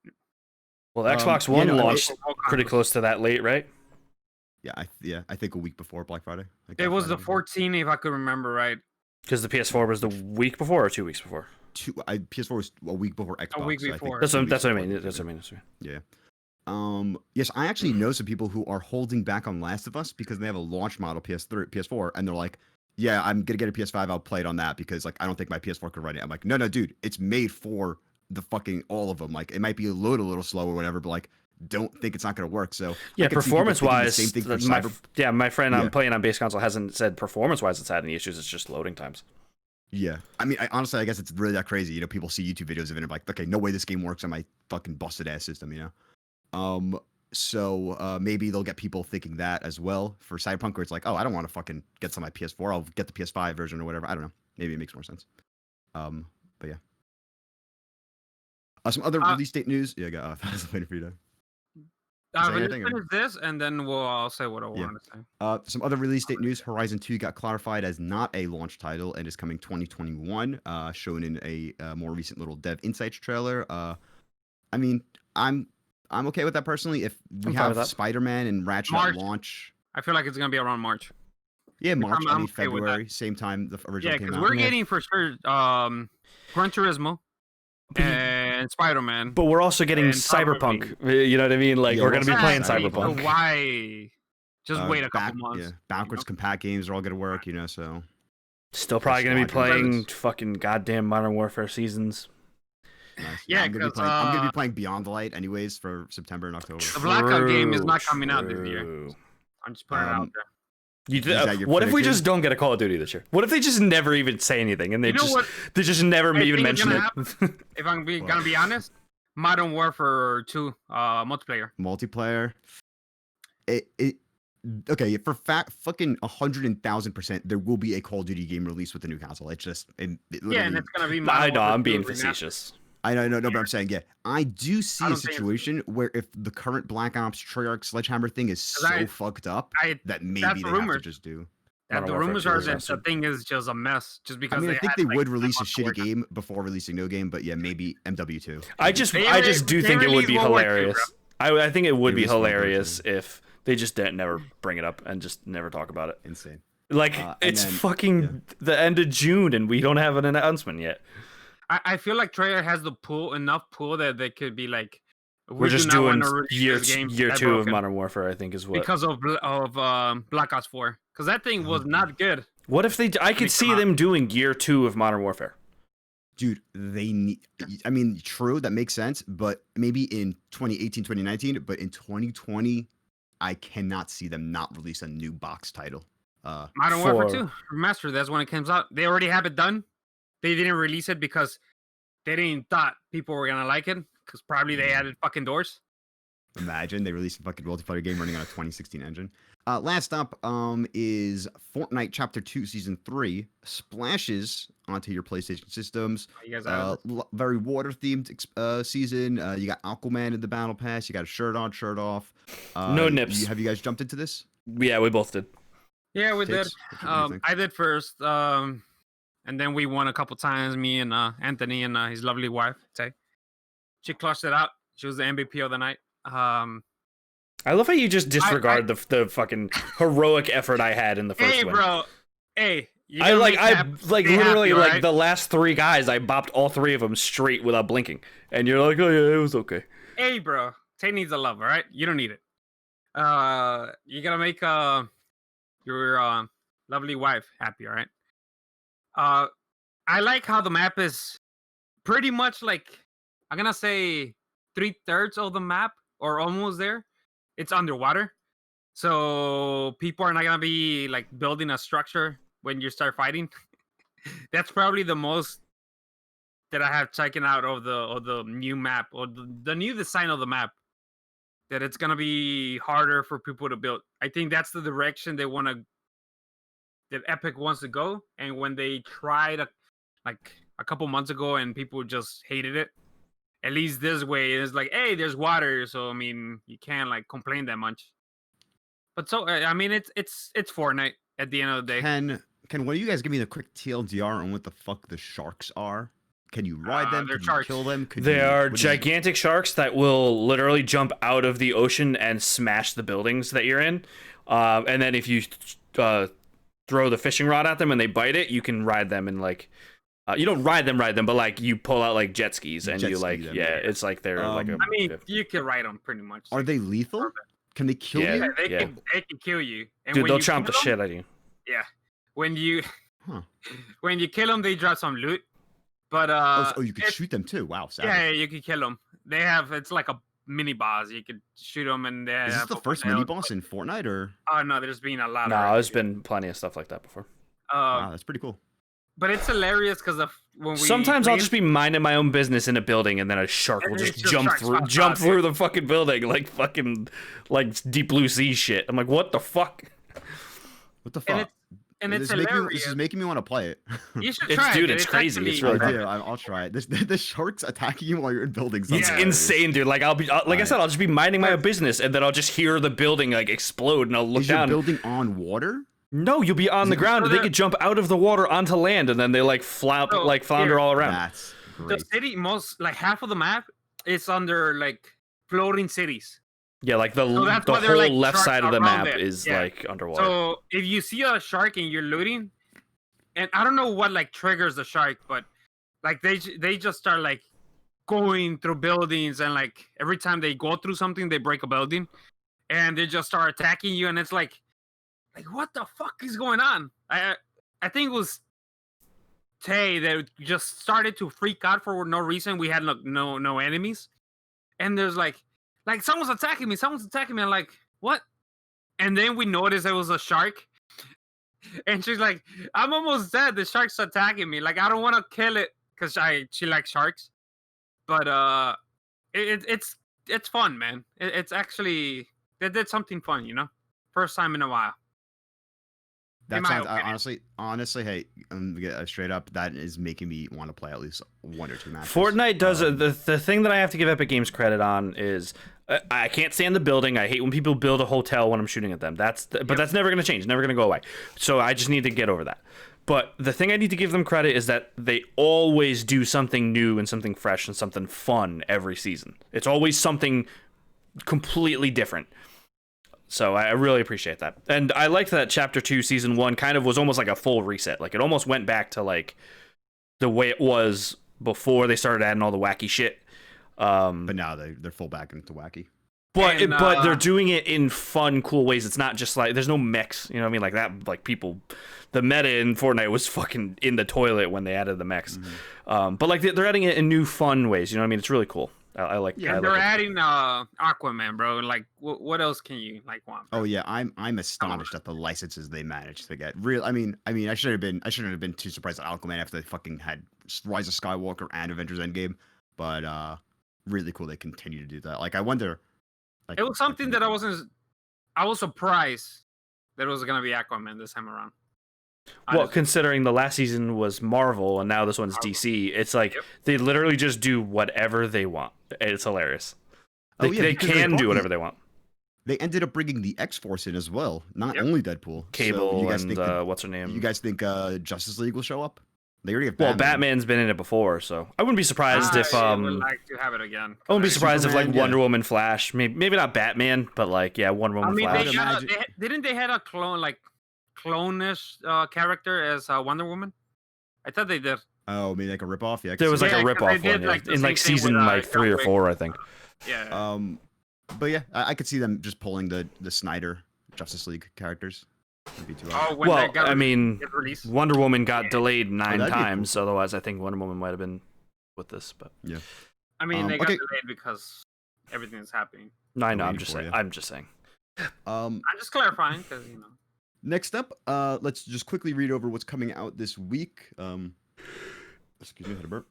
Well, the Xbox One launched pretty close to that late, right? Yeah, I think a week before Black Friday. It was the 14th, if I could remember right. Because the PS4 was the week before or 2 weeks before? PS4 was a week before Xbox. A week before. That's what I mean. That's what I mean. Yeah. Yes, I actually know some people who are holding back on Last of Us because they have a launch model PS4, and they're like, yeah, I'm gonna get a PS5. I'll play it on that because like I don't think my PS4 could run it. I'm like, no, dude, it's made for the fucking all of them. Like it might be a little slow or whatever, but like don't think it's not gonna work. So yeah, performance wise, my friend I'm playing on base console hasn't said performance wise it's had any issues. It's just loading times. Yeah, I mean, honestly, I guess it's really that crazy. You know, people see YouTube videos of it and like, okay, no way this game works on my fucking busted ass system. You know, so maybe they'll get people thinking that as well for Cyberpunk, where it's like, oh, I don't want to fucking get some on my PS4. I'll get the PS5 version or whatever. I don't know. Maybe it makes more sense. But yeah. Some other release date news. Yeah, I was waiting for you to. Let's finish this, and then I'll say what I want to say. Some other release date news. Horizon 2 got clarified as not a launch title and is coming 2021, shown in a more recent little Dev Insights trailer. I mean, I'm okay with that personally. If we have Spider-Man and Ratchet at launch, I feel like it's gonna be around March. Yeah, March, I mean February, same time the original came out. Yeah, because we're getting for sure Gran Turismo and Spider-Man. But we're also getting Cyberpunk. You know what I mean? Like we're gonna be playing Cyberpunk. So why? Just wait a couple months. Yeah, backwards compat games are all gonna work. You know, so still probably gonna be playing fucking goddamn Modern Warfare seasons. Nice. Yeah, I'm gonna be playing Beyond the Light anyways for September and October. The Blackout game is not coming out this year. I'm just putting it out there. What if we just don't get a Call of Duty this year? What if they just never even say anything and they just never even mention it? If I'm gonna be honest, Modern Warfare 2 multiplayer. Okay, for fucking 100,000%, there will be a Call of Duty game released with the new console. It's just and it's gonna be. I know, I'm being facetious. I know, but I'm saying, yeah, I do see a situation where if the current Black Ops Treyarch Sledgehammer thing is so fucked up that maybe they have to just do. The rumors are that the thing is just a mess. Just because I mean, I think they would release a shitty game before releasing no game, but yeah, maybe MW2. I just do think it would be hilarious. I think it would be hilarious if they just never bring it up and just never talk about it. Insane. Like it's fucking the end of June and we don't have an announcement yet. I feel like Treyarch has enough pull that they could be like, we're just doing year 2 of Modern Warfare. I think is what because of Black Ops 4, because that thing was not good. What if I could see them doing year 2 of Modern Warfare. Dude, they need. I mean, true, that makes sense, but maybe in 2018, 2019, but in 2020, I cannot see them not release a new box title. Modern Warfare 2 Remastered. That's when it comes out. They already have it done. They didn't release it because they didn't thought people were gonna like it, because probably they added fucking doors. Imagine they released a fucking multiplayer game running on a 2016 engine. Last up is Fortnite Chapter 2 Season 3 splashes onto your PlayStation systems. You guys very water-themed season. You got Aquaman in the Battle Pass. You got a shirt on, shirt off. No nips. Have you guys jumped into this? Yeah, we both did. Yeah, we did. I did first. And then we won a couple times, me and Anthony and his lovely wife, Tay. She clutched it out. She was the MVP of the night. I love how you just disregard the fucking heroic effort I had in the first win. Hey, bro. Hey. I literally happy, right? The last 3 guys, I bopped all 3 of them straight without blinking. And you're like, oh yeah, it was okay. Hey, bro. Tay needs a love, all right? You don't need it. You gotta make your lovely wife happy, all right? I like how the map is pretty much like, I'm gonna say 3/3 of the map, or almost there. It's underwater, so people are not gonna be like building a structure when you start fighting. That's probably the most that I have taken out of the new map, or the new design of the map. That it's gonna be harder for people to build. I think that's the direction that Epic wants to go. And when they tried like a couple months ago, and people just hated it. At least this way, it's like, hey, there's water, so I mean, you can't like complain that much. But so I mean, it's Fortnite at the end of the day. Can one of you guys give me the quick TLDR on what the fuck the sharks are? Can you ride them? Can you kill them? They are gigantic sharks that will literally jump out of the ocean and smash the buildings that you're in. And then if you throw the fishing rod at them and they bite it, you can ride them and like. You don't ride them, but like you pull out like jet skis and you like, them, it's like they're like a. I mean, you can ride them pretty much. Are they lethal? Can they kill you? Yeah, they can kill you. And dude, they'll chomp the shit out of you. Yeah, when you kill them, they drop some loot. But you can shoot them too. Wow, savage. Yeah, you can kill them. It's like a mini boss. You could shoot them, and is this the first mini boss in Fortnite, or? Oh no, there's been a lot. No, there's been plenty of stuff like that before. Wow, that's pretty cool. But it's hilarious because of when we. Sometimes I'll just be minding my own business in a building, and then a shark will just jump through the fucking building like Deep Blue Sea shit. I'm like, what the fuck? What the fuck? And it's hilarious. This is making me want to play it. You should try it. Dude, it's crazy. It's really fun. I'll try it. The sharks attacking you while you're in buildings. It's insane, dude. Like I said, I'll just be minding my own business, and then I'll just hear the building like explode, and I'll look down. Is your building on water? No, you'll be on the ground, and they could jump out of the water onto land, and then they like flounder all around. That's great. The city, half of the map, is under like floating cities. Yeah, like the whole like, left side of the map is like underwater. So if you see a shark and you're looting, and I don't know what like triggers the shark, but like they just start like going through buildings, and like every time they go through something, they break a building, and they just start attacking you, and it's like what the fuck is going on? I think it was Tay that just started to freak out for no reason. We had no enemies, and there's like someone's attacking me. I'm like, what? And then we noticed it was a shark, and she's like, I'm almost dead. The shark's attacking me. Like I don't want to kill it because she likes sharks, but it's fun, man. It's actually they did something fun, first time in a while. That sounds honestly, hey, straight up, that is making me want to play at least 1 or 2 matches. Fortnite does the thing that I have to give Epic Games credit on is I can't stand the building. I hate when people build a hotel when I'm shooting at them. But that's never going to change, never going to go away. So I just need to get over that. But the thing I need to give them credit is that they always do something new and something fresh and something fun every season. It's always something completely different. So I really appreciate that. And I liked that Chapter 2 Season 1 kind of was almost like a full reset. Like it almost went back to like the way it was before they started adding all the wacky shit. But now they're full back into wacky. But they're doing it in fun, cool ways. It's not just like there's no mechs, you know what I mean? Like that, like people, the meta in Fortnite was fucking in the toilet when they added the mechs. Mm-hmm. But like they're adding it in new fun ways. You know what I mean? It's really cool. I like. Yeah, they're adding Aquaman, bro. Like, what else can you like want? Bro? Oh yeah, I'm astonished at the licenses they managed to get. Real, I mean, I shouldn't have been too surprised at Aquaman after they fucking had Rise of Skywalker and Avengers Endgame. But really cool they continue to do that. Like, I wonder. Like, it was something that I was surprised that it was gonna be Aquaman this time around. Well, considering the last season was Marvel and now this one's DC, it's like they literally just do whatever they want. It's hilarious. They can do whatever they want. They ended up bringing the X-Force in as well, not only Deadpool. Cable and what's her name? You guys think Justice League will show up? They already have Batman. Well, Batman's been in it before, so I wouldn't be surprised if I would like to have it again. I wouldn't be surprised if like Wonder Woman, Flash, maybe not Batman, but like Wonder Woman, Flash. Didn't they had a clone-ish character as Wonder Woman? I thought they did. Oh, maybe like a ripoff. Yeah, there was like a ripoff one in like season like 3 or 4, I think. Yeah. But yeah, I could see them just pulling the Snyder Justice League characters. I mean, Wonder Woman got delayed 9 times. Cool. Otherwise, I think Wonder Woman might have been with this. But yeah, I mean, they got delayed because everything is happening. No, I know. I'm just saying. I'm just saying. I'm just clarifying because Next up, let's just quickly read over what's coming out this week. Excuse me, I had a burp.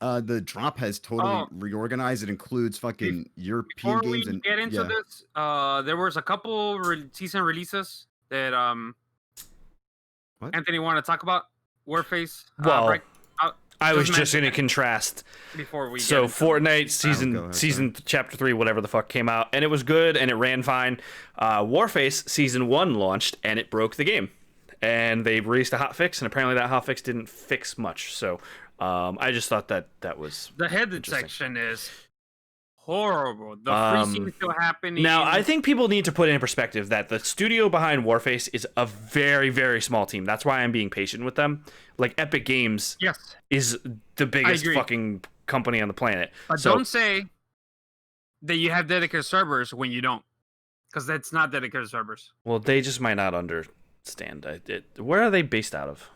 The drop has totally reorganized. It includes fucking European games. Before we get into this, there was a couple season releases that Anthony wanted to talk about. Warface. Well, I was just going to contrast. Before we Fortnite season chapter 3, whatever the fuck, came out, and it was good and it ran fine. Warface season 1 launched and it broke the game, and they released a hotfix, and apparently that hotfix didn't fix much. So. I just thought that was the headed section is horrible. The freezing is still happening. Now, I think people need to put in perspective that the studio behind Warface is a very, very small team. That's why I'm being patient with them. Like Epic Games is the biggest fucking company on the planet. But don't say that you have dedicated servers when you don't, because that's not dedicated servers. Well, they just might not understand. Where are they based out of?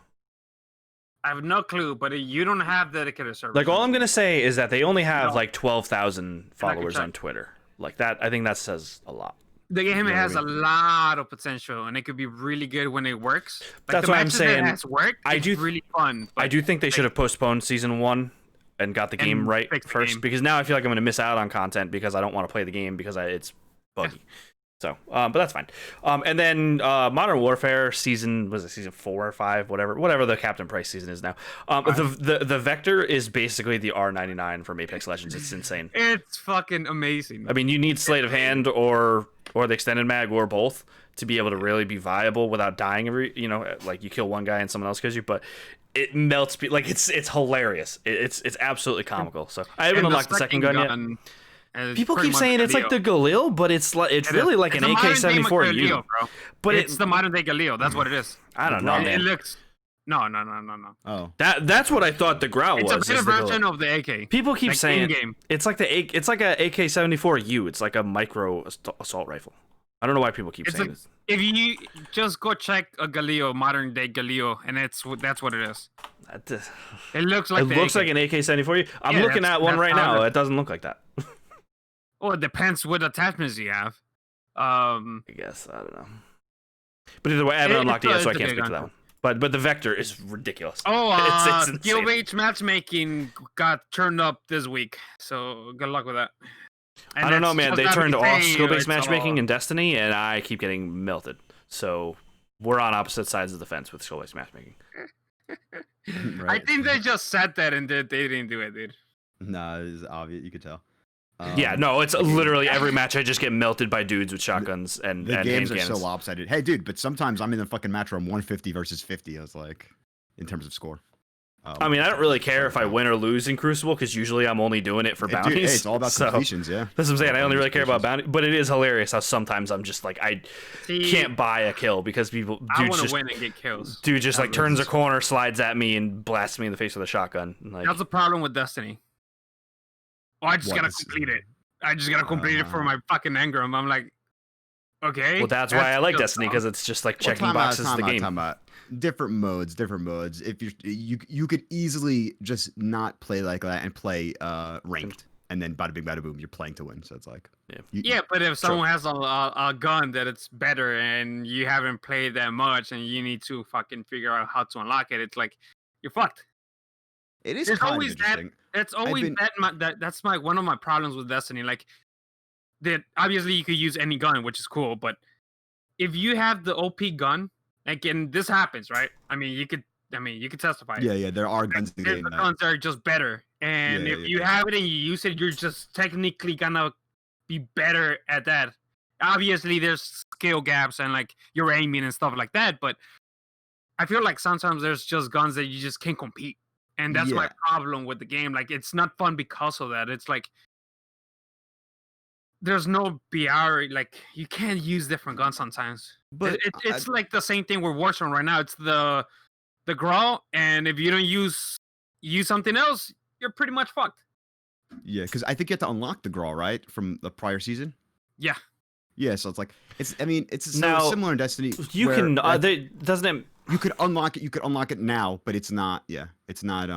I have no clue, but you don't have dedicated servers. Like, all I'm gonna say is that they only have like 12,000 followers on Twitter. Like that, I think that says a lot. The game has a lot of potential, and it could be really good when it works. Like, that's what I'm saying. It's really fun. I do think they should have postponed season 1 and got the game right first, because now I feel like I'm gonna miss out on content because I don't want to play the game because it's buggy. So, but that's fine. And then Modern Warfare season 4 or 5, whatever the Captain Price season is now. The Vector is basically the R99 from Apex Legends. It's insane. It's fucking amazing. I mean, you need Sleight of Hand or the extended mag or both to be able to really be viable without dying like you kill one guy and someone else kills you, but it melts like it's hilarious. It's absolutely comical. So I haven't unlocked the second gun yet. People keep saying it's like the Galil, but it's really like an AK-74U. But it's the modern day Galil. That's what it is. I don't know, man. It looks no. Oh, that's what I thought the Growl was. It's a better version of the AK. People keep saying it's like it's like a AK-74U. It's like a micro assault rifle. I don't know why people keep saying this. If you just go check a Galil, modern day Galil, and that's what it is. It looks like an AK-74U. I'm looking at one right now. It doesn't look like that. Well, it depends what attachments you have. I guess, I don't know. But either way, I haven't unlocked it yet, so I can't speak to that one. But the Vector is ridiculous. Oh, it's skill-based matchmaking got turned up this week, so good luck with that. And I don't know, man. They turned off skill-based matchmaking in Destiny, and I keep getting melted. So we're on opposite sides of the fence with skill-based matchmaking. Right. I think they just said that and they didn't do it, dude. No, it's obvious. You could tell. No, it's literally every match I just get melted by dudes with shotguns and the games are so lopsided. Hey, dude, but sometimes I'm in the fucking match where I'm 150 versus 50. I was like, in terms of score. I mean, I don't really care if I win or lose in Crucible because usually I'm only doing it for bounties. Dude, hey, it's all about completions, yeah. That's what I'm saying. I only really care about bounties, but it is hilarious how sometimes I'm just like I can't buy a kill because I want to win and get kills. Dude just like turns a corner, slides at me, and blasts me in the face with a shotgun. Like, that's the problem with Destiny. Oh, I just gotta complete it. I just gotta complete it for my fucking engram. I'm like, okay. Well, that's why I like Destiny, because it's just like checking boxes of the game. Different modes. If you could easily just not play like that and play ranked, and then bada bing bada boom, you're playing to win. So it's like, but if someone has a gun that it's better and you haven't played that much and you need to fucking figure out how to unlock it, it's like you're fucked. It is always that. That's always that's one of my problems with Destiny. Like, that obviously you could use any gun, which is cool, but if you have the OP gun, like, and this happens, right? I mean, you could testify. Yeah, there are guns in the game. Guns are just better, and if you have it and you use it, you're just technically gonna be better at that. Obviously, there's skill gaps and like your aiming and stuff like that, but I feel like sometimes there's just guns that you just can't compete, and that's my problem with the game. Like, it's not fun because of that. It's like there's no BR. Like, you can't use different guns sometimes. But it's like the same thing with Warzone right now. It's the Grawl, and if you don't use something else, you're pretty much fucked. Yeah, because I think you have to unlock the Grawl, right, from the prior season. Yeah. Yeah, so it's like it's similar in Destiny. You can doesn't it? You could unlock it. You could unlock it now, but it's not. Yeah, it's not.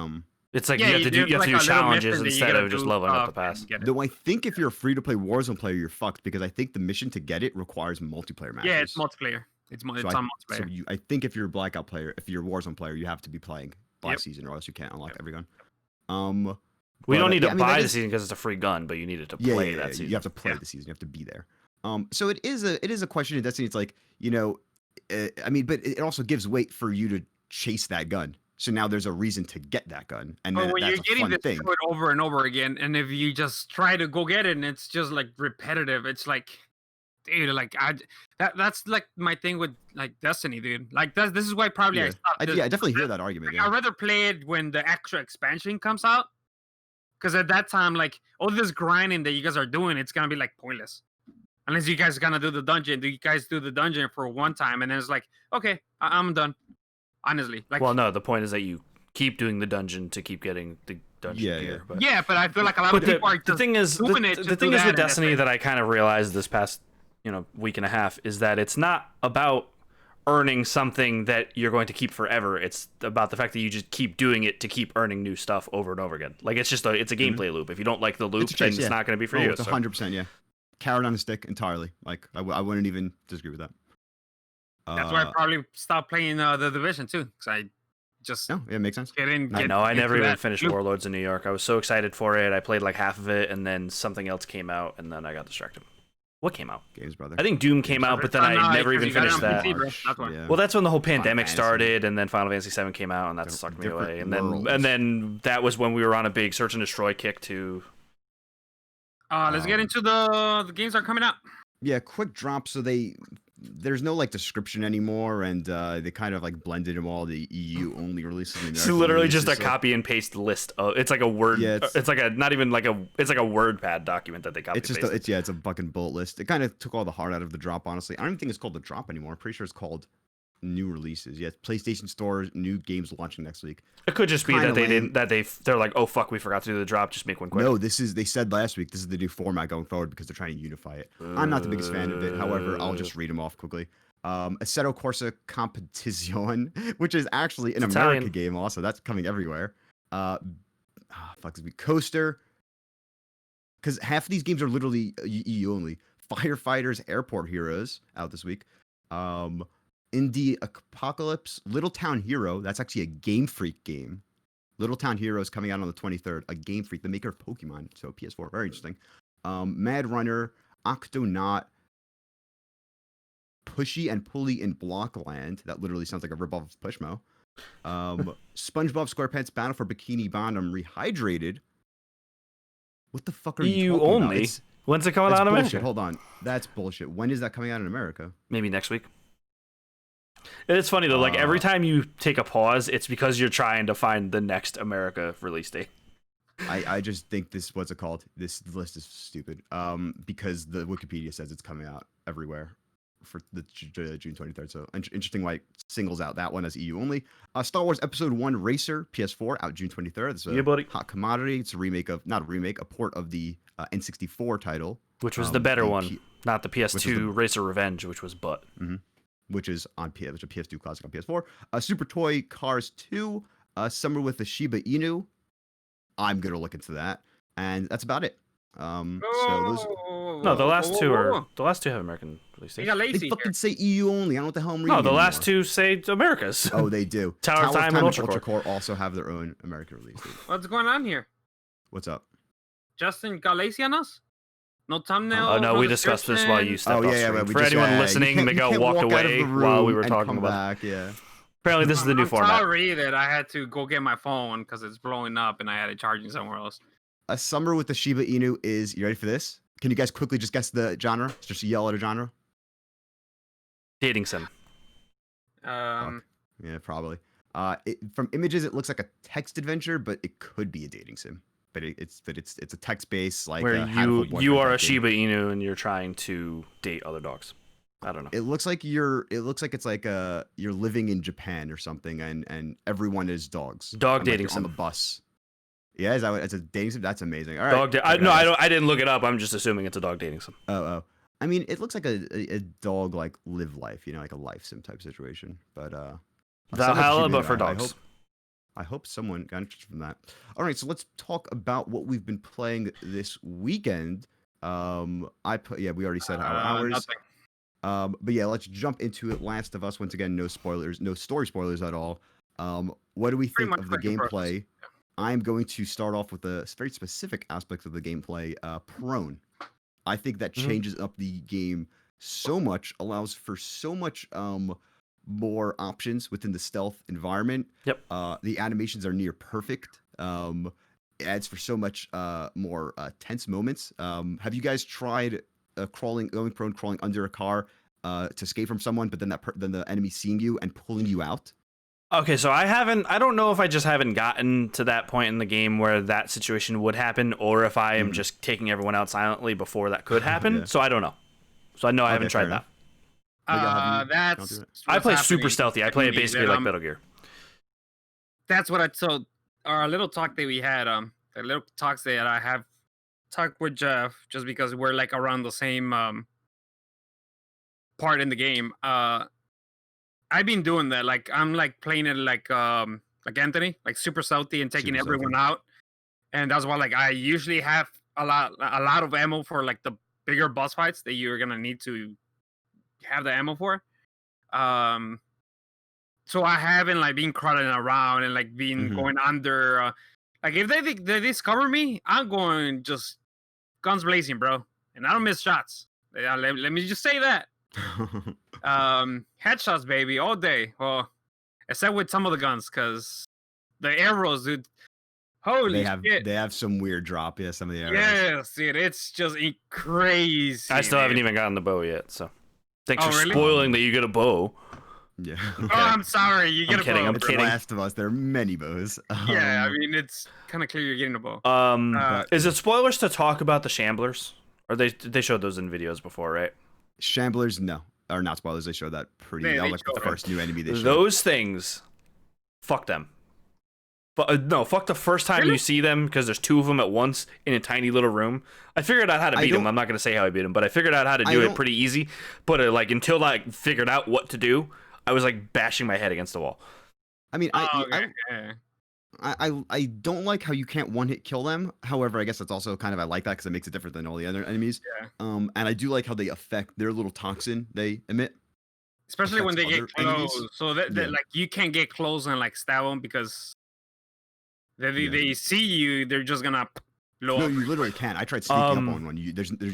It's like you have to do challenges instead of just leveling up the pass. Though I think if you're a free-to-play Warzone player, you're fucked because I think the mission to get it requires multiplayer matches. Yeah, it's multiplayer. It's on multiplayer. So I think if you're a Blackout player, if you're a Warzone player, you have to be playing by season, or else you can't unlock every gun. We don't need to buy the season because it's a free gun, but you need it to play that season. You have to play the season. You have to be there. So it is a question in Destiny. It's like, but it also gives weight for you to chase that gun. So now there's a reason to get that gun, and then when that's you're getting destroyed over and over again, and if you just try to go get it, and it's just like repetitive, it's like, dude, like that's like my thing with like Destiny, dude. Like this is why probably I stopped. I definitely hear that argument. I'd rather play it when the extra expansion comes out, because at that time, like all this grinding that you guys are doing, it's gonna be like pointless. Unless you guys are gonna do the dungeon. Do you guys do the dungeon for one time, and then it's like, okay, I'm done. Honestly, like, well, no. The point is that you keep doing the dungeon to keep getting the dungeon gear. But but I feel like a lot of people are just doing it. The thing is with Destiny that I kind of realized this past week and a half is that it's not about earning something that you're going to keep forever. It's about the fact that you just keep doing it to keep earning new stuff over and over again. Like it's a gameplay loop. If you don't like the loop, then it's not going to be for you. It's 100%. Yeah. Carrot on a stick entirely. Like I wouldn't even disagree with that. That's why I probably stopped playing the Division too, because I just it makes sense. I never even finished Warlords in New York. I was so excited for it. I played like half of it, and then something else came out, and then I got distracted. What came out? Games, brother. I think Doom came out, but then I never even finished that. Well, that's when the whole pandemic started, and then Final Fantasy VII came out, and that sucked me away. And then that was when we were on a big search and destroy kick too. Let's get into the games that are coming out. Yeah, quick drop. So there's no like description anymore, and they kind of like blended them all. The EU only releases. It's literally just a copy and paste list. It's like a word. Yeah, it's like a not even like a. It's like a WordPad document that they copy. It's a fucking bullet list. It kind of took all the heart out of the drop. Honestly, I don't even think it's called the drop anymore. I'm pretty sure it's called new releases. Yeah, PlayStation Store, new games launching next week. It could just be that they didn't. They're like, oh fuck, we forgot to do the drop. Just make one quick. No, they said last week this is the new format going forward because they're trying to unify it. I'm not the biggest fan of it. However, I'll just read them off quickly. Assetto Corsa Competizione, which is actually an American game. Also, that's coming everywhere. Coaster, because half of these games are literally EU only. Firefighters, Airport Heroes out this week. Indie Apocalypse, Little Town Hero. That's actually a Game Freak game. Little Town Hero is coming out on the 23rd. A Game Freak, the maker of Pokemon. So PS4, very interesting. Mad Runner, Octonaut, Pushy and Pulley in Blockland. That literally sounds like a ripoff of Pushmo. SpongeBob SquarePants Battle for Bikini Bottom Rehydrated. What the fuck are you talking only? About? When's it coming out in America? Hold on. That's bullshit. When is that coming out in America? Maybe next week. It's funny though, like every time you take a pause, it's because you're trying to find the next America release date. I just think this, what's it called? This list is stupid. Because the Wikipedia says it's coming out everywhere for the June 23rd. So interesting why it singles out that one as EU only. Star Wars Episode 1 Racer, PS4, out June 23rd. It's a hot commodity. It's a port of the N64 title. Which was the better one, not the PS2 Racer Revenge, which was butt. Mm-hmm. Which is on which is a PS2 classic on PS4. Super Toy Cars 2, Summer with the Shiba Inu. I'm gonna look into that, and that's about it. The last two have American release dates. They fucking say EU only. I don't know what the hell I'm reading. No, the last two say America's. Oh, they do. Tower of Time and Ultra Core also have their own American release date. What's going on here? What's up? Justin Galicianos? No thumbnail. Oh no, we discussed this while you stepped off screen. For anyone listening, Miguel walked away while we were talking about it. Yeah. Apparently, this is the new format. I'm sorry that I had to go get my phone because it's blowing up and I had it charging somewhere else. A summer with the Shiba Inu is. You ready for this? Can you guys quickly just guess the genre? Just yell at a genre. Dating sim. Yeah, probably. From images, it looks like a text adventure, but it could be a dating sim. But it's a text based like where you are a Shiba Inu and you're trying to date other dogs. I don't know. It looks like it's like you're living in Japan or something, and everyone is dogs. Dog dating sim on the bus. Yeah, is that what it's a dating sim? That's amazing. All right. I didn't look it up. I'm just assuming it's a dog dating sim. Oh. I mean, it looks like a dog like live life, like a life sim type situation. But Valhalla, but for dogs. I hope someone got interested from that. All right, so let's talk about what we've been playing this weekend. We already said our hours. But yeah, let's jump into it. Last of Us, once again, no spoilers, no story spoilers at all. What do we think of the gameplay? I'm going to start off with a very specific aspect of the gameplay, prone. I think that changes up the game so much, allows for so much more options within the stealth environment. Yep. The animations are near perfect. It adds for so much more tense moments. Have you guys tried going prone, crawling under a car to escape from someone, but then the enemy seeing you and pulling you out? Okay, so I don't know if I just haven't gotten to that point in the game where that situation would happen, or if I am just taking everyone out silently before that could happen. Yeah. So I don't know. So I know I haven't tried that. I play super stealthy. I play it basically like Metal Gear. That's what so our little talk that we had, a little talks that I have talked with Jeff, just because we're like around the same part in the game. I've been doing that. Like I'm like playing it like Anthony, like super stealthy and taking everyone out. And that's why like I usually have a lot of ammo for like the bigger boss fights that you're gonna need to have the ammo for. So I haven't like been crawling around and like being going under. Like if they discover me, I'm going just guns blazing, bro, and I don't miss shots. Let me just say that. Headshots, baby, all day. Well, except with some of the guns, because the arrows, dude. Holy shit. They have some weird drop, some of the arrows. Yes, dude, it's just crazy. I still haven't even gotten the bow yet, so thanks for spoiling that you get a bow. Yeah. Okay. Oh, I'm sorry. You get a bow. I'm kidding. Last of Us, there are many bows. Yeah, I mean, it's kind of clear you're getting a bow. Is it spoilers to talk about the Shamblers? Or they showed those in videos before, right? Shamblers, no, are not spoilers. They showed that pretty. That was like the first new enemy they showed. Those things, fuck them. But no, fuck the first time you see them, because there's two of them at once in a tiny little room. I figured out how to beat them. I'm not gonna say how I beat them, but I figured out how to do it pretty easy. But like until I figured out what to do, I was like bashing my head against the wall. I mean, I don't like how you can't one-hit kill them. However, I guess that's also kind of I like that because it makes it different than all the other enemies. Yeah. And I do like how they affect their little toxin they emit. Especially when they get close. Enemies. So that like you can't get close and like stab them because they see you, they're just gonna blow up. No, you literally can't. I tried sneaking up on one.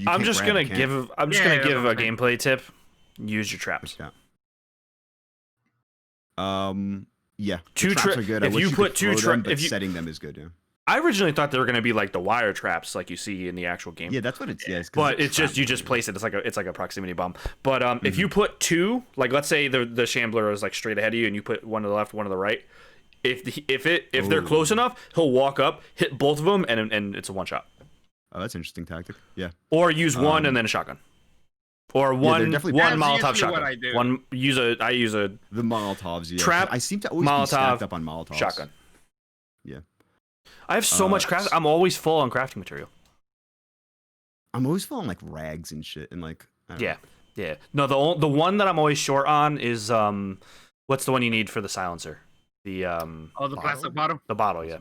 I'm just gonna give a gameplay tip. Use your traps. Yeah, two traps are good. If you put two traps, setting them is good. Yeah. I originally thought they were gonna be like the wire traps, like you see in the actual game. Yeah, that's what it's. Yeah, but it's just you just place it. It's like a proximity bomb. But if you put two, like let's say the Shambler is like straight ahead of you, and you put one to the left, one to the right. If they're close enough, he'll walk up, hit both of them, and it's a one shot. Oh, that's an interesting tactic. Yeah. Or use one and then a shotgun. Or one Molotov shotgun. I use the Molotovs. Yeah. Trap. I seem to always be stacked up on Molotovs. Shotgun. Yeah. I have so much craft. I'm always full on crafting material. I'm always full on like rags and shit and like. Yeah. No, the one that I'm always short on is what's the one you need for the silencer? The the plastic bottle. The bottle, yeah.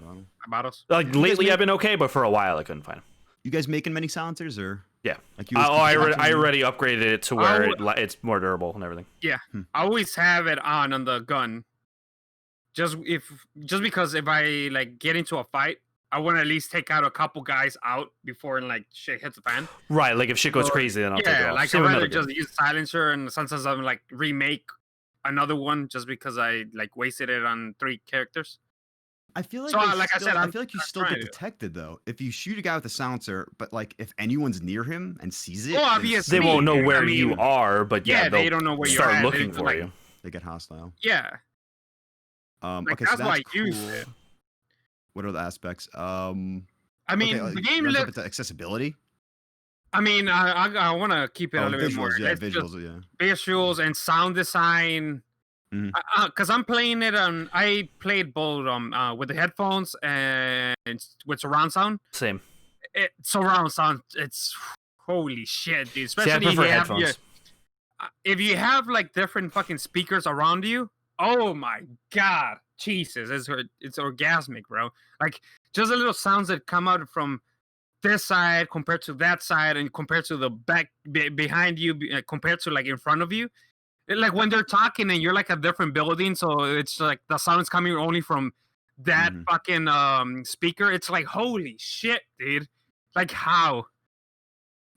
Bottles. Like lately, I've been okay, but for a while I couldn't find them. You guys making many silencers or? Yeah. Like I already upgraded it to where it's more durable and everything. Yeah. I always have it on the gun. Just because if I like get into a fight I want to at least take out a couple guys out before like shit hits the fan. Right, like if shit goes crazy, then I'll take it off. Like I'd rather just use silencer, and sometimes I'm like remake another one just because I like wasted it on 3 characters. I feel like I feel like you still get detected though if you shoot a guy with a silencer, but like if anyone's near him and sees it, they won't know where you are. But they don't know where you are. Start looking for you. They get hostile. Yeah. Okay, so that's cool. What are the aspects? I mean, the game looks accessibility. I mean, I want to keep it a little bit more. Yeah, visuals, visuals and sound design. Because I'm playing it on. I played both with the headphones and with surround sound. Same. Surround sound. It's holy shit, dude. Especially I prefer headphones. If you have like different fucking speakers around you. Oh my god, Jesus! It's orgasmic, bro. Like just the little sounds that come out from this side compared to that side, and compared to the back behind you, compared to like in front of you. Like when they're talking and you're like a different building, so it's like the sound's coming only from that fucking speaker. It's like holy shit, dude. Like how?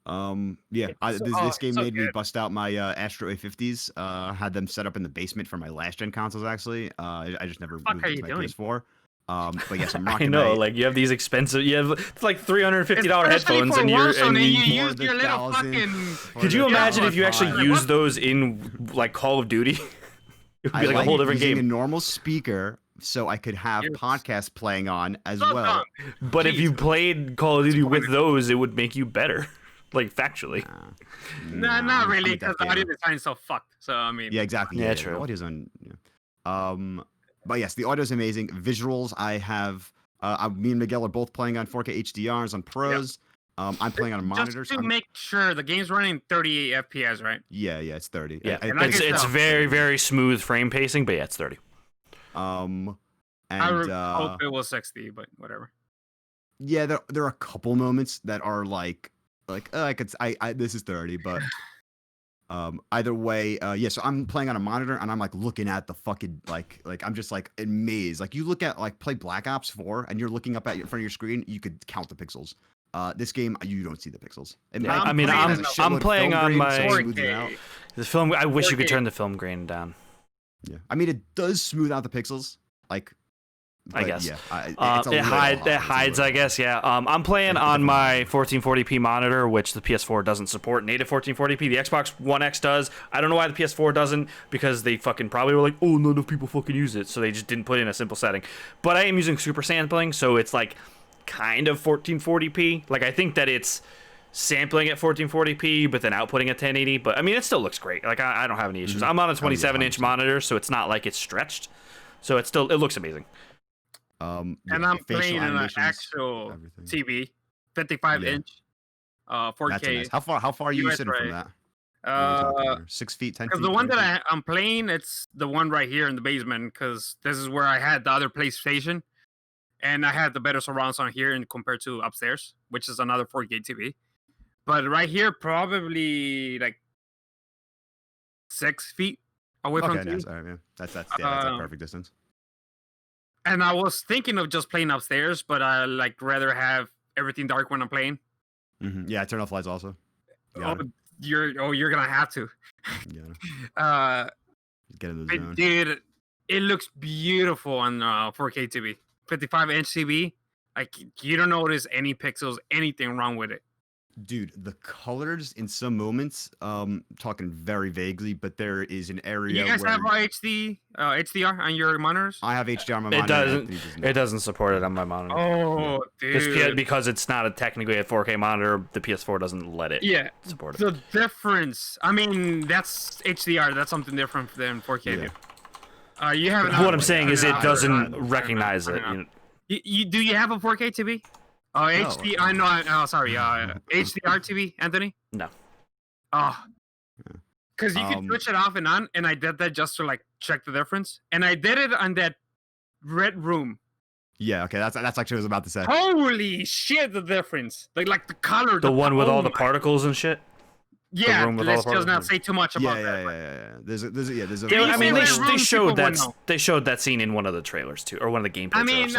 This game made me bust out my Astro A50s. Had them set up in the basement for my last gen consoles. Actually, I just never moved to my PS4. But yes, I'm rocking. I know, like you have these expensive. You have it's like $350 headphones, and you use your little fucking. Could you imagine if you actually use those in like Call of Duty? It would be like a whole different game. A normal speaker, so I could have podcasts playing on as well. But if you played Call of Duty with those, it would make you better, like factually. Not really, because the audio design is so fucked. So I mean, yeah, exactly. Yeah, true. The audio's on. But yes, the audio's amazing. Visuals, I have. Me and Miguel are both playing on 4K HDRs on pros. Yep. I'm playing on monitors. Just to make sure the game's running 38 FPS, right? Yeah, it's 30. Yeah, it's very, very smooth frame pacing, but yeah, it's 30. And I hope it was 60, but whatever. Yeah, there are a couple moments that are like this is 30, but. Either way, so I'm playing on a monitor and I'm like looking at the fucking like I'm just like amazed. Like you look at play Black Ops 4 and you're looking up in front of your screen, you could count the pixels. This game you don't see the pixels. I'm playing on my 4K. The film. I wish you could turn the film grain down. Yeah, I mean it does smooth out the pixels, like. I guess. Yeah, it hides. I guess. Yeah. I'm playing on my 1440p monitor, which the PS4 doesn't support native 1440p. The Xbox One X does. I don't know why the PS4 doesn't, because they fucking probably were like, oh, none enough people fucking use it, so they just didn't put in a simple setting. But I am using super sampling, so it's like kind of 1440p. Like I think that it's sampling at 1440p, but then outputting at 1080. But I mean, it still looks great. Like I don't have any issues. I'm on a 27-inch monitor, so it's not like it's stretched. So it looks amazing. And I'm playing in an actual TV, 55-inch, 4K. That's nice. How far are you sitting from that? 6 feet, 10 feet. Because the one that I'm playing, it's the one right here in the basement. Because this is where I had the other PlayStation, and I had the better surround sound here, and compared to upstairs, which is another 4K TV. But right here, probably like 6 feet away from nice. All right, man. That's a perfect distance. And I was thinking of just playing upstairs, but I like rather have everything dark when I'm playing. Yeah, I turn off lights also. You're gonna have to. Yeah. Get in the zone. Dude, it looks beautiful on 4K TV, 55-inch TV. Like you don't notice any pixels, anything wrong with it. Dude, the colors in some moments, talking very vaguely, but there is an area. You guys have HDR on your monitors? I have HDR on my monitor. It doesn't support it on my monitor. Oh, dude. Because it's not technically a 4K monitor, the PS4 doesn't let it support it. The difference. I mean, that's HDR. That's something different than 4K. Yeah. You have what I'm saying is it doesn't recognize it. Do you have a 4K TV? HD. I know. Sorry. HDR TV, Anthony. No. Because you can switch it off and on, and I did that just to like check the difference, and I did it on that red room. Yeah. Okay. That's actually what I was about to say. Holy shit! The difference, like the color. The one with all the particles and shit. Yeah, let's just not say too much about that. Yeah. There's a. I mean, they showed that scene in one of the trailers too, or one of the gameplay. I mean,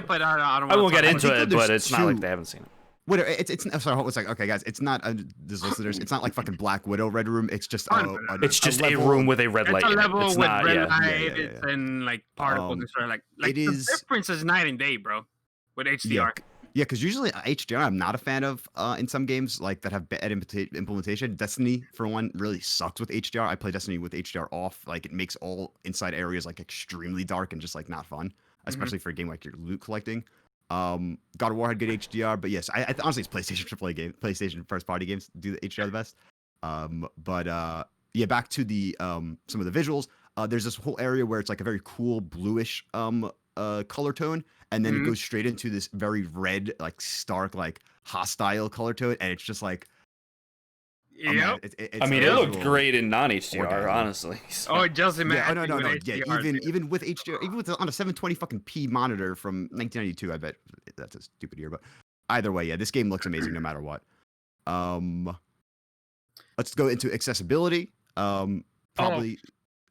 but I don't. I won't get into it, but it's not like they haven't seen it. Wait, it's sorry. It's like, okay, guys, it's not there's listeners. It's not like fucking Black Widow Red Room. It's just a room with a red light. It's a level with red light. It's and like particles and stuff like it is. The difference is night and day, bro. With HDR. Yeah, because usually HDR I'm not a fan of in some games like that have bad implementation. Destiny, for one, really sucks with HDR. I play Destiny with HDR off. Like it makes all inside areas like extremely dark and just like not fun, especially for a game like you're loot collecting. God of War had good HDR, but yes, I honestly it's PlayStation AAA game, PlayStation first party games do the HDR the best. Yeah, back to the some of the visuals. There's this whole area where it's like a very cool bluish color tone, and then it goes straight into this very red, like stark, like hostile color tone, and it's just like, yeah. I mean, it looked great in non-HDR, honestly. So. Oh, it doesn't matter. Yeah, no. Yeah, even with HDR, even with on a 720 fucking p monitor from 1992, I bet that's a stupid year, but either way, yeah, this game looks amazing no matter what. Let's go into accessibility. Probably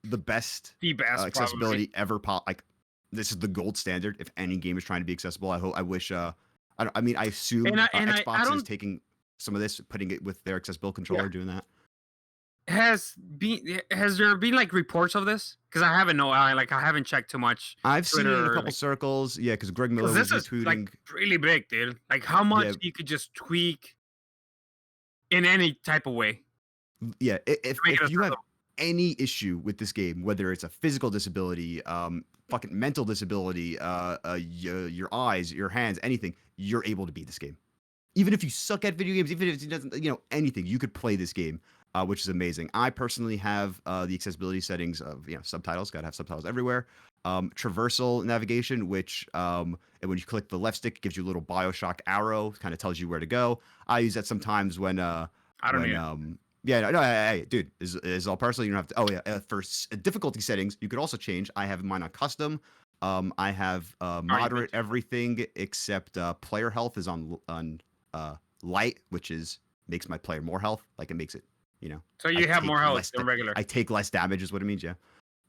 the best accessibility probably. Ever. Like, this is the gold standard. If any game is trying to be accessible, I wish. I assume Xbox is taking some of this, putting it with their accessibility controller, doing that. Has there been like reports of this? Because I haven't checked too much. I've seen it in a couple circles. Yeah, because Greg Miller was retweeting. Like really big, dude. Like how much you could just tweak in any type of way. Yeah, if you have any issue with this game, whether it's a physical disability, fucking mental disability, your eyes, your hands, anything, you're able to beat this game. Even if you suck at video games, even if it doesn't, anything, you could play this game, which is amazing. I personally have the accessibility settings of subtitles. Gotta have subtitles everywhere. Traversal navigation, which when you click the left stick, it gives you a little Bioshock arrow, kind of tells you where to go. I use that sometimes when hey, dude, is all personal. You don't have to. Oh yeah, for difficulty settings, you could also change. I have mine on custom. I have moderate everything except player health is on light, which makes my player more health. Like it makes it, So you have more health than regular. I take less damage, is what it means. Yeah.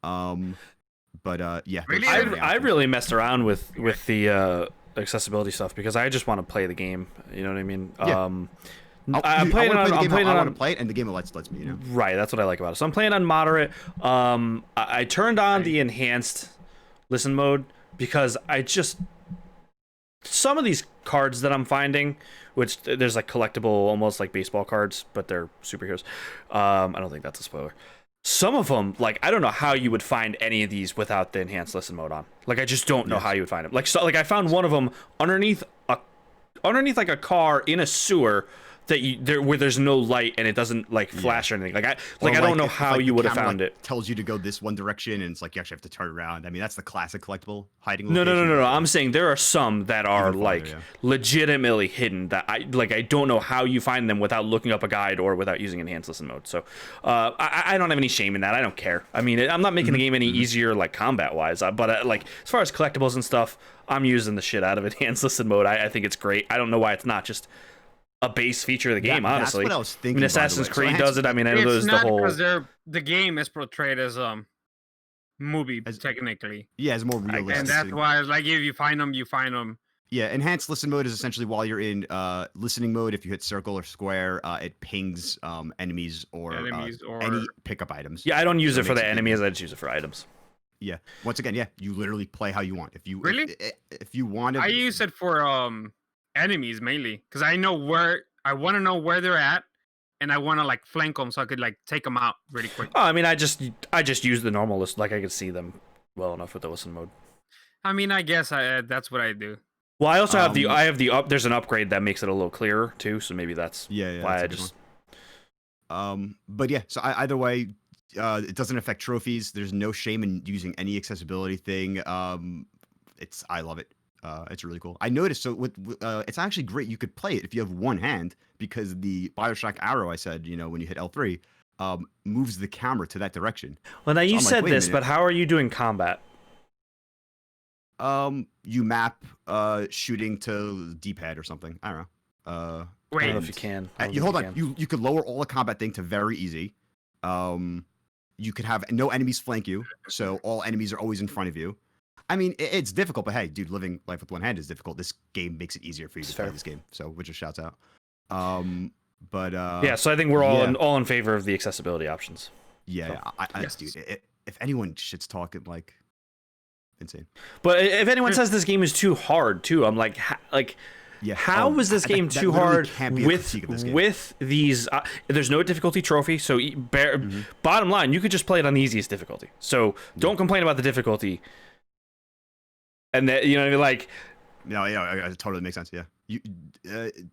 Yeah. Really? I really messed around with the accessibility stuff because I just want to play the game. You know what I mean? Yeah. I'm playing on. I want to play it, and the game lets me. Right, that's what I like about it. So I'm playing on moderate. I turned on the enhanced listen mode because some of these cards that I'm finding, which there's like collectible, almost like baseball cards, but they're superheroes. I don't think that's a spoiler. Some of them, like I don't know how you would find any of these without the enhanced listen mode on. Like I just don't know how you would find them. Like I found one of them underneath like a car in a sewer. Where there's no light and it doesn't like flash or anything. I don't know how you would have found it. Tells you to go this one direction and it's like you actually have to turn around. I mean, that's the classic collectible hiding. No. I'm saying there are some that are legitimately hidden that I don't know how you find them without looking up a guide or without using enhanced listen mode. So I don't have any shame in that. I don't care. I mean, I'm not making the game any easier like combat wise, but like as far as collectibles and stuff, I'm using the shit out of enhanced listen mode. I think it's great. I don't know why it's not just a base feature of the game, honestly. That's what I was thinking. Assassin's Creed does it. I mean, I know there's the whole. Because the game is portrayed as movie technically. Yeah, it's more realistic. And that's why it's like if you find them, you find them. Yeah, enhanced listen mode is essentially while you're in listening mode. If you hit circle or square, it pings enemies or any pickup items. Yeah, I don't use it for the enemies. I just use it for items. Yeah. Once again, you literally play how you want. If you if you want to, I use it for enemies mainly because I want to know where they're at and I want to like flank them so I could like take them out really quick. Oh, I mean, I just use the normal list. Like I could see them well enough with the listen mode. I mean, I guess that's what I do. Well, I also have there's an upgrade that makes it a little clearer too. So maybe that's why I just. But yeah, so either way, it doesn't affect trophies. There's no shame in using any accessibility thing. I love it. It's really cool. I noticed. So it's actually great. You could play it if you have one hand because the Bioshock arrow I said, when you hit L3, moves the camera to that direction. Well, now you said this, but how are you doing combat? You map shooting to D-pad or something. I don't know. I don't know if you can. Hold on. You could lower all the combat thing to very easy. You could have no enemies flank you, so all enemies are always in front of you. I mean, it's difficult, but hey, dude, living life with one hand is difficult. This game makes it easier for you to play this game, so which just shouts out. Yeah, so I think we're all in favor of the accessibility options. Yeah, yes. Dude. If anyone shit's talking like insane, but if anyone says this game is too hard, too, I'm like, how was this game too hard with these? There's no difficulty trophy, so bottom line, you could just play it on the easiest difficulty. So don't complain about the difficulty. And that, you know what I mean, like. No, yeah, it totally makes sense. Yeah, you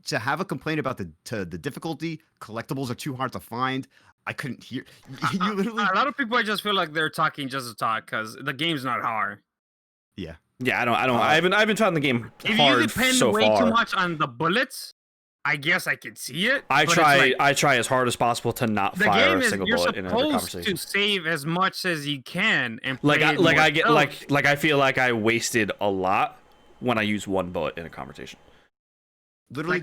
to have a complaint about the difficulty, collectibles are too hard to find. I couldn't hear. You literally. A lot of people, I just feel like they're talking just to talk because the game's not hard. Yeah. Yeah, I haven't found the game hard so far. If you depend way too much on the bullets, I guess I could see it. I try as hard as possible to not fire a single bullet in every conversation. You're supposed to save as much as you can and I feel like I wasted a lot when I use one bullet in a conversation. Literally,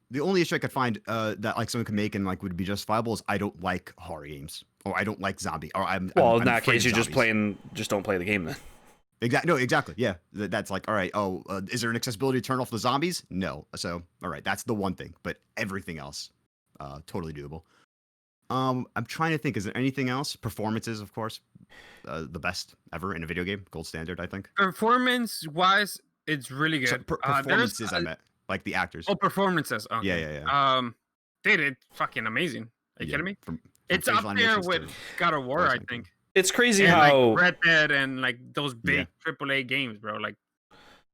the only issue I could find that like someone could make and like would be justifiable is I don't like horror games or I don't like zombie or I'm in that case you're just don't play the game then. Exactly. Yeah, that's like, all right. Oh, is there an accessibility to turn off the zombies? No. So, all right, that's the one thing. But everything else, totally doable. I'm trying to think. Is there anything else? Performances, of course, the best ever in a video game, gold standard, I think. Performance-wise, it's really good. So, performances, I meant like the actors. Oh, performances. Okay. Yeah. They did fucking amazing. Are you kidding me? It's up there with God of War, I think. It's crazy how like Red Dead and like those big AAA games, bro. Like,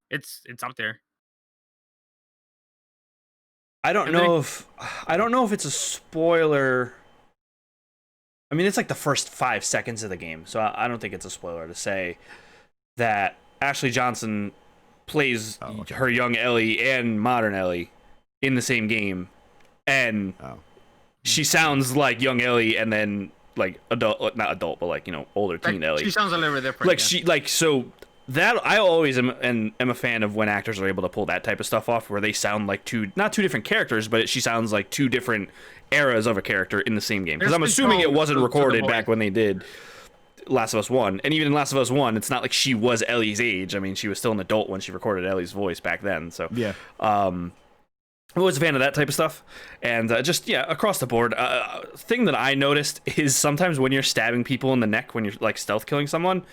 it's up there. I don't know if it's a spoiler. I mean, it's like the first 5 seconds of the game, so I don't think it's a spoiler to say that Ashley Johnson plays her young Ellie and modern Ellie in the same game, and she sounds like young Ellie, and then like not adult, but like, you know, older teen Ellie. She sounds a little bit different. So that I always am a fan of when actors are able to pull that type of stuff off, where they sound like not two different characters, but she sounds like two different eras of a character in the same game. Because I'm assuming it wasn't recorded back when they did Last of Us 1. And even in Last of Us 1, it's not like she was Ellie's age. I mean, she was still an adult when she recorded Ellie's voice back then. So yeah. I'm always a fan of that type of stuff. And across the board, thing that I noticed is sometimes when you're stabbing people in the neck, when you're like stealth killing someone,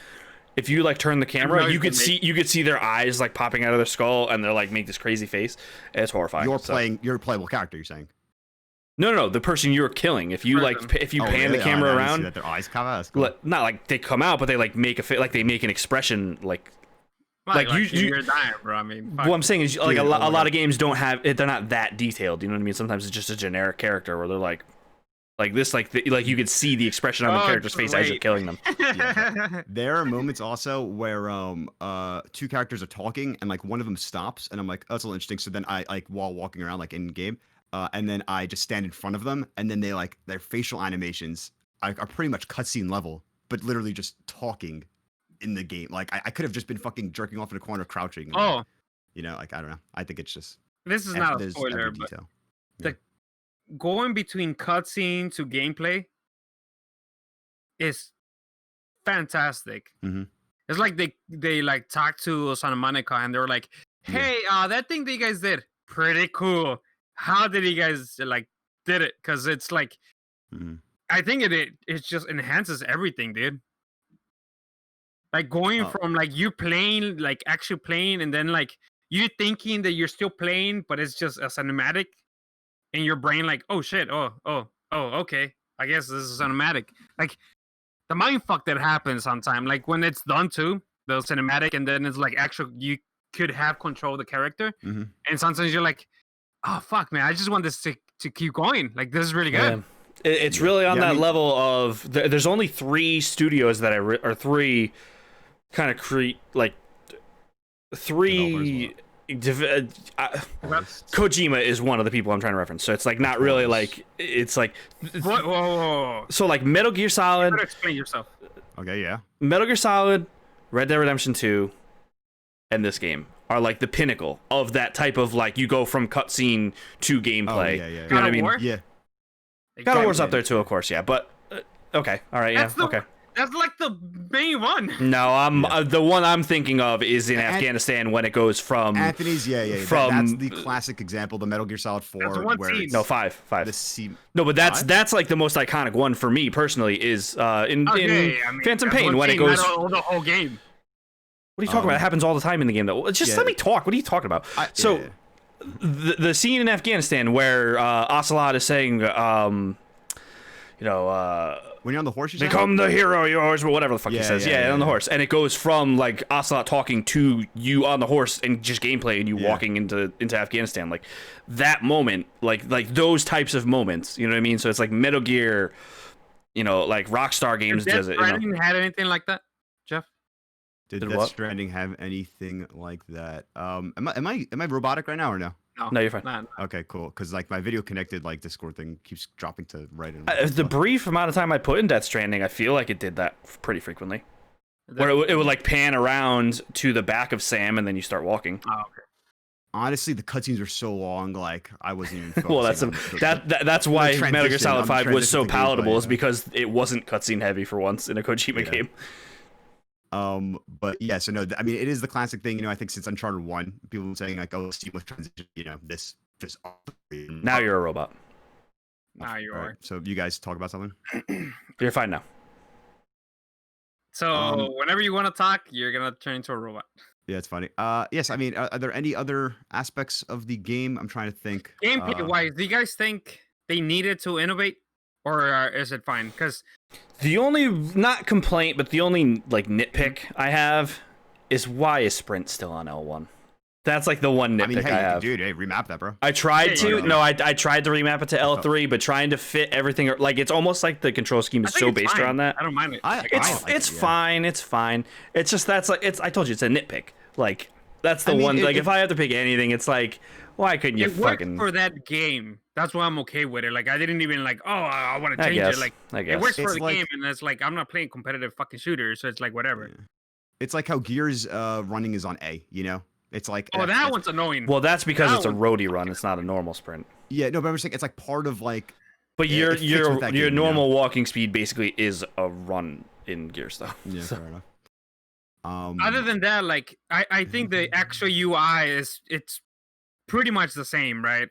if you like turn the camera, you could see their eyes like popping out of their skull, and they're like make this crazy face. It's horrifying. You're a playable character, you're saying? No, the person you're killing. If you pan the camera around, that their eyes come out. Cool. Not like they come out, but they like make they make an expression like you're dying, bro. I mean, what I'm saying is like a lot of games don't have it. They're not that detailed. You know what I mean? Sometimes it's just a generic character where they're like this, like you could see the expression on the character's face as you're killing them. Yeah. There are moments also where two characters are talking and like one of them stops, and I'm like, oh, that's a little interesting. So then I like while walking around like in game, and then I just stand in front of them, and then they like their facial animations are pretty much cutscene level, but literally just talking in the game. Like I could have just been fucking jerking off in a corner, crouching. And, you know, like I don't know. I think it's just this is not a spoiler, but going between cutscene to gameplay is fantastic. Mm-hmm. It's like they like talked to Santa Monica and they were like, "Hey, that thing that you guys did, pretty cool. How did you guys like did it?" Because it's like, I think it just enhances everything, dude. Like going from like you playing, like actually playing, and then like you thinking that you're still playing, but it's just a cinematic. In your brain, like, oh shit, okay, I guess this is cinematic. Like the mind fuck that happens sometimes, like when it's done too, the cinematic, and then it's like actual you could have control of the character, and sometimes you're like, oh fuck, man, I just want this to keep going. Like this is really good. Yeah. It's really on that level of there's only 3 studios that or 3 kind of create like 3. Kojima is one of the people I'm trying to reference, so it's like not really like it's like whoa. So like Metal Gear Solid. You better explain yourself. Okay, yeah. Metal Gear Solid, Red Dead Redemption 2, and this game are like the pinnacle of that type of like you go from cutscene to gameplay. Yeah. You know what I mean? War? Yeah. God of War's up there too, of course. Yeah, but okay, all right, okay. That's like the main one. No, the one I'm thinking of is in Afghanistan when it goes from Anthony's. That's the classic example, the Metal Gear Solid 4. That's one where scene. No, five. The scene. No, but that's like the most iconic one for me personally is in Phantom Pain when it goes the whole game. What are you talking about? It happens all the time in the game though. Just let me talk. What are you talking about? The scene in Afghanistan where Ocelot is saying when you're on the horse, you become the hero yours, or whatever the fuck he says. Yeah, on the horse. And it goes from like Ocelot talking to you on the horse and just gameplay and you walking into Afghanistan. Like that moment, like those types of moments, you know what I mean? So it's like Metal Gear, like Rockstar Games does it. Stranding had anything like that, Jeff? Did Death Stranding have anything like that? Am I robotic right now or no? No, you're fine. No. Okay, cool. Because like my video connected like Discord thing keeps dropping to right in. The brief amount of time I put in Death Stranding, I feel like it did that pretty frequently. Where it would like pan around to the back of Sam and then you start walking. Oh, okay. Honestly, the cutscenes are so long, like I wasn't even. Well, that's why Metal Gear Solid 5 was so palatable, is because it wasn't cutscene heavy for once in a Kojima game. But yeah, so no, I mean, it is the classic thing, I think since Uncharted 1, people saying like, oh, seamless transition, this just. Now you're a robot. Now you are. Right, so you guys talk about something? You're fine now. So whenever you want to talk, you're going to turn into a robot. Yeah, it's funny. Yes, I mean, are there any other aspects of the game? I'm trying to think. Gameplay-wise, do you guys think they needed to innovate? Or is it fine? Because the only, not complaint, but the only like nitpick I have is why is Sprint still on L1? That's like the one nitpick I have. Dude, hey, remap that, bro. I tried to. No, I tried to remap it to L3, but trying to fit everything, like it's almost like the control scheme is so based around that. I don't mind it. It's fine. It's fine. It's just I told you it's a nitpick. Like that's the one. Like if I have to pick anything, it's like why couldn't you fucking for that game? That's why I'm okay with it. Like I didn't even like, I want to change it. Like it works for the game, and it's like I'm not playing competitive fucking shooters, so it's like whatever. Yeah. It's like how Gears running is on A. It's like that one's annoying. Well, that's because it's a roadie run. It's not a normal sprint. Yeah, no, but I'm saying it's like part of like. But your normal walking speed basically is a run in Gears, though. Yeah, fair enough. Other than that, like I think the extra UI it's pretty much the same, right?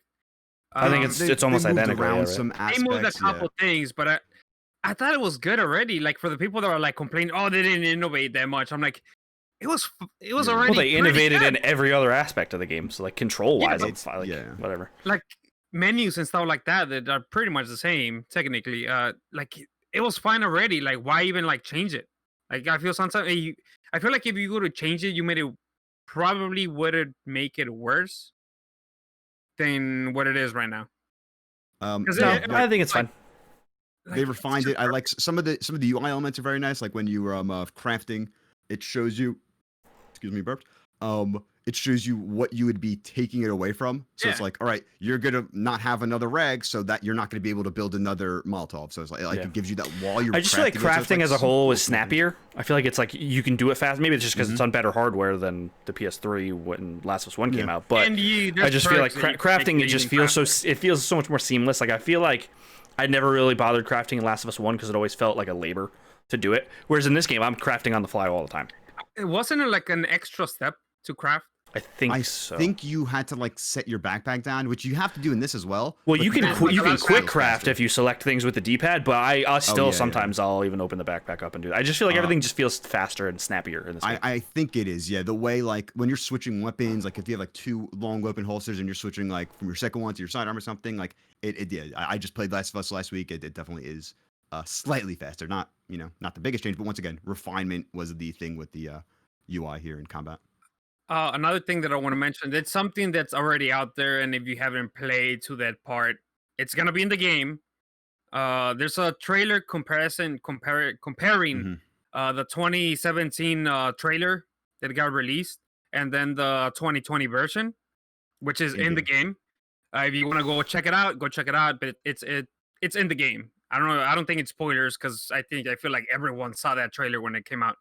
I think it's almost identical. Around some aspects, they moved a couple things, but I thought it was good already. Like for the people that are like complaining, they didn't innovate that much. I'm like, it was already. Well, they innovated in every other aspect of the game, so like control wise, whatever. Like menus and stuff like that are pretty much the same technically. Like it was fine already. Like why even like change it? Like I feel sometimes I feel like if you go to change it, you made it probably would make it worse than what it is right now. I think it's fine. They refined it. I like some of the UI elements are very nice. Like when you were crafting, it shows you. Excuse me, burped. It shows you what you would be taking it away from. So it's like, all right, you're gonna not have another rag, so that you're not gonna be able to build another Molotov. So it's like it gives you that while you're. I just feel like crafting as a whole is snappier. I feel like it's like you can do it fast. Maybe it's just because it's on better hardware than the PS3 when Last of Us 1 came out. But I just feel like crafting it just feels so much more seamless. Like I feel like I never really bothered crafting in Last of Us 1 because it always felt like a labor to do it. Whereas in this game, I'm crafting on the fly all the time. Wasn't it like an extra step to craft? I think you had to like set your backpack down, which you have to do in this as well. Well, you can quick craft if you select things with the D-pad, but I still sometimes I'll even open the backpack up and do that. I just feel like everything just feels faster and snappier in this game. I think it is, the way like when you're switching weapons, like if you have like two long weapon holsters and you're switching like from your second one to your sidearm or something, like it did. I just played Last of Us last week. It definitely is slightly faster, not the biggest change, but once again, refinement was the thing with the UI here in combat. Another thing that I want to mention, it's something that's already out there, and if you haven't played to that part, it's gonna be in the game. There's a trailer comparing the 2017 trailer that got released, and then the 2020 version, which is in the game. If you want to go check it out, go check it out. But it's in the game. I don't know. I don't think it's spoilers because I feel like everyone saw that trailer when it came out.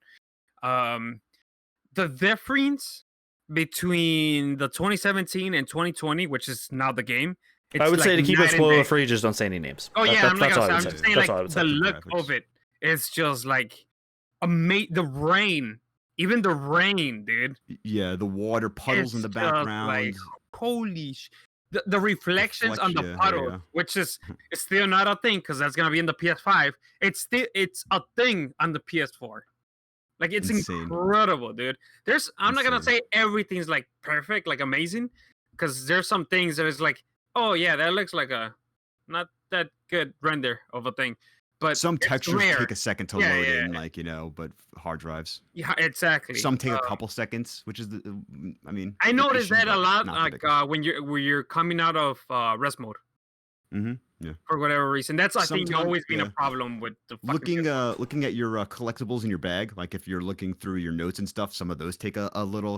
The difference between the 2017 and 2020, which is now the game. I would say to keep it spoiler free, just don't say any names. Oh yeah, I'm not gonna say. I'm just saying like the look of it. It's just like the rain, even the rain, dude. Yeah, the water puddles in the background. Like holy the reflections on the puddle, which is still not a thing because that's gonna be in the PS5. It's a thing on the PS4. Like it's incredible, dude. I'm not gonna say everything's like perfect, like amazing, because there's some things that is like, oh yeah, that looks like a not that good render of a thing. But some textures take a second to load in, like but hard drives. Yeah, exactly. Some take a couple seconds, which is I noticed that a lot, like when you're coming out of rest mode. Mm-hmm. Yeah. For whatever reason, that's I think always been a problem with the looking at your collectibles in your bag. Like if you're looking through your notes and stuff, some of those take a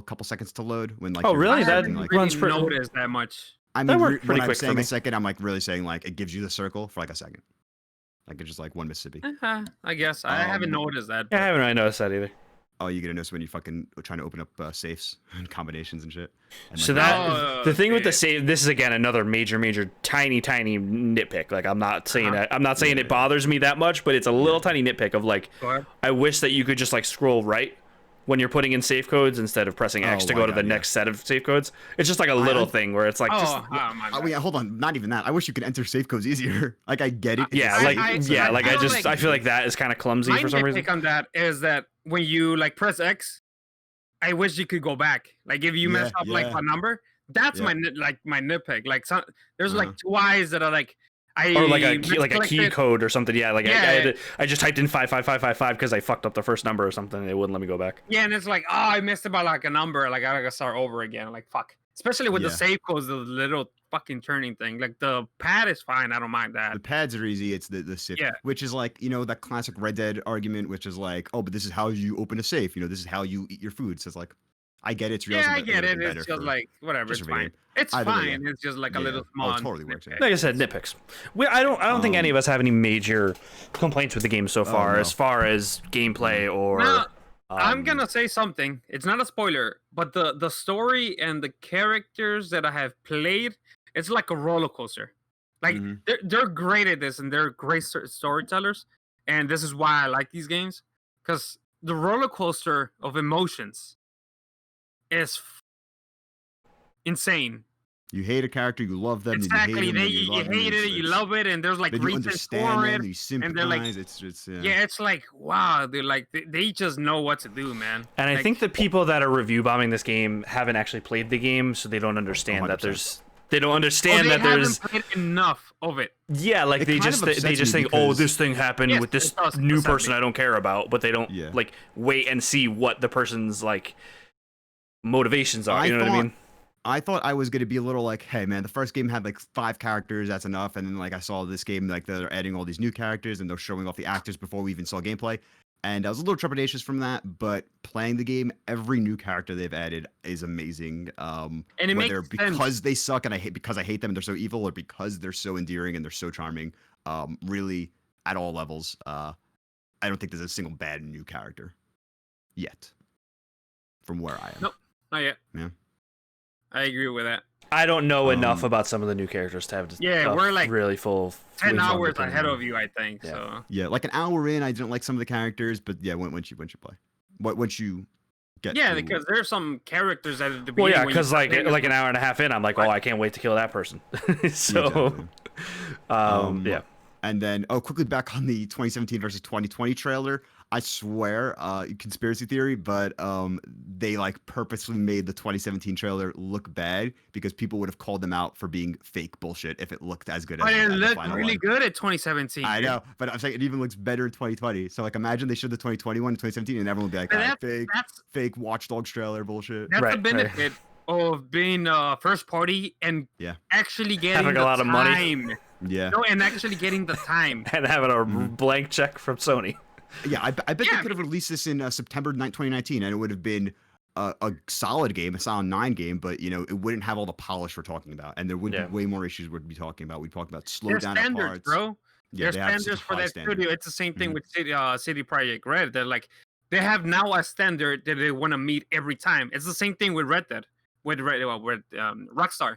couple seconds to load. When like really that runs pretty notice that much. I mean, when I'm saying a second, I'm like really saying like it gives you the circle for like a second. Like it's just like one Mississippi. I guess I haven't noticed that. Yeah, I haven't really noticed that either. Oh, you gonna notice when you fucking trying to open up safes and combinations and shit. And so like, the thing with the save, this is again another major, tiny nitpick. Like I'm not saying that I'm not saying it bothers me that much, but it's a little tiny nitpick of like I wish that you could just like scroll right when you're putting in safe codes instead of pressing X to go to the next set of safe codes. It's just like a little thing where it's like wait, hold on, not even that. I wish you could enter safe codes easier. Like I get it. I feel like that is kind of clumsy for some reason. My take on that is that when you like press X, I wish you could go back. Like if you mess up like a number, that's my nitpick. Like there's like two eyes that are like or like a key code or something. Yeah, like I just typed in 55555 because I fucked up the first number or something and it wouldn't let me go back. Yeah, and it's like, oh, I missed about like a number. Like I gotta start over again. Like fuck. Especially with the save codes, the little fucking turning thing. Like the pad is fine. I don't mind that. The pads are easy. It's the safe, which is like that classic Red Dead argument, which is like, oh, but this is how you open a safe. This is how you eat your food. So it's like, I get it. It's real. Yeah, I get it. It's just like whatever. It's fine. It's fine. It's just like a little small. Oh, it totally works. Like I said, nitpicks. I don't think any of us have any major complaints with the game so far, as far as gameplay or. No, I'm gonna say something. It's not a spoiler, but the story and the characters that I have played, it's like a roller coaster. Like they're great at this, and they're great storytellers. And this is why I like these games, because the roller coaster of emotions is insane. You hate a character, you love them. Exactly, you hate it, you love it, and there's like reasons for it. You sympathize. And they're like, it's like wow, they're like they just know what to do, man. And I think the people that are review bombing this game haven't actually played the game, so they don't understand 100%. That there's. They don't understand that there's played enough of it. Yeah, like they just think, oh, this thing happened with this new person I don't care about, but they don't like wait and see what the person's like motivations are. You know what I mean? I thought I was gonna be a little like, hey man, the first game had like 5 characters, that's enough. And then like I saw this game like they're adding all these new characters and they're showing off the actors before we even saw gameplay. And I was a little trepidatious from that, but playing the game, every new character they've added is amazing. And it whether makes because sense. They suck and I hate them and they're so evil, or because they're so endearing and they're so charming. Really at all levels. I don't think there's a single bad new character yet. From where I am. Nope, not yet. Yeah. I agree with that. I don't know enough about some of the new characters to have we're like really full 10 hours ahead of you, I think. So like an hour in, I didn't like some of the characters, but once you play, once you get because there's some characters at the beginning. Well, yeah, because like an hour and a half in, I'm like, oh, I can't wait to kill that person. So, yeah. And then quickly back on the 2017 versus 2020 trailer. I swear, conspiracy theory, but they like purposely made the 2017 trailer look bad because people would have called them out for being fake bullshit if it looked as good as it looked really good at 2017. I know, but I'm saying it even looks better in 2020. So like imagine they showed the 2021 and 2017 and everyone would be like, fake Watch Dogs trailer bullshit. That's the benefit of being first party and actually getting having a lot of money. Yeah. No, and actually getting the time. And having a blank check from Sony. Yeah, I bet they could have released this in September 2019, and it would have been a solid game, a solid 9 game, but it wouldn't have all the polish we're talking about, and there would be way more issues we'd be talking about. We'd talk about slow down standards, parts. bro. Yeah, there's standards for that studio. It's the same thing with City Project Red. They're like, they have now a standard that they want to meet every time. It's the same thing with Red Dead, with Rockstar.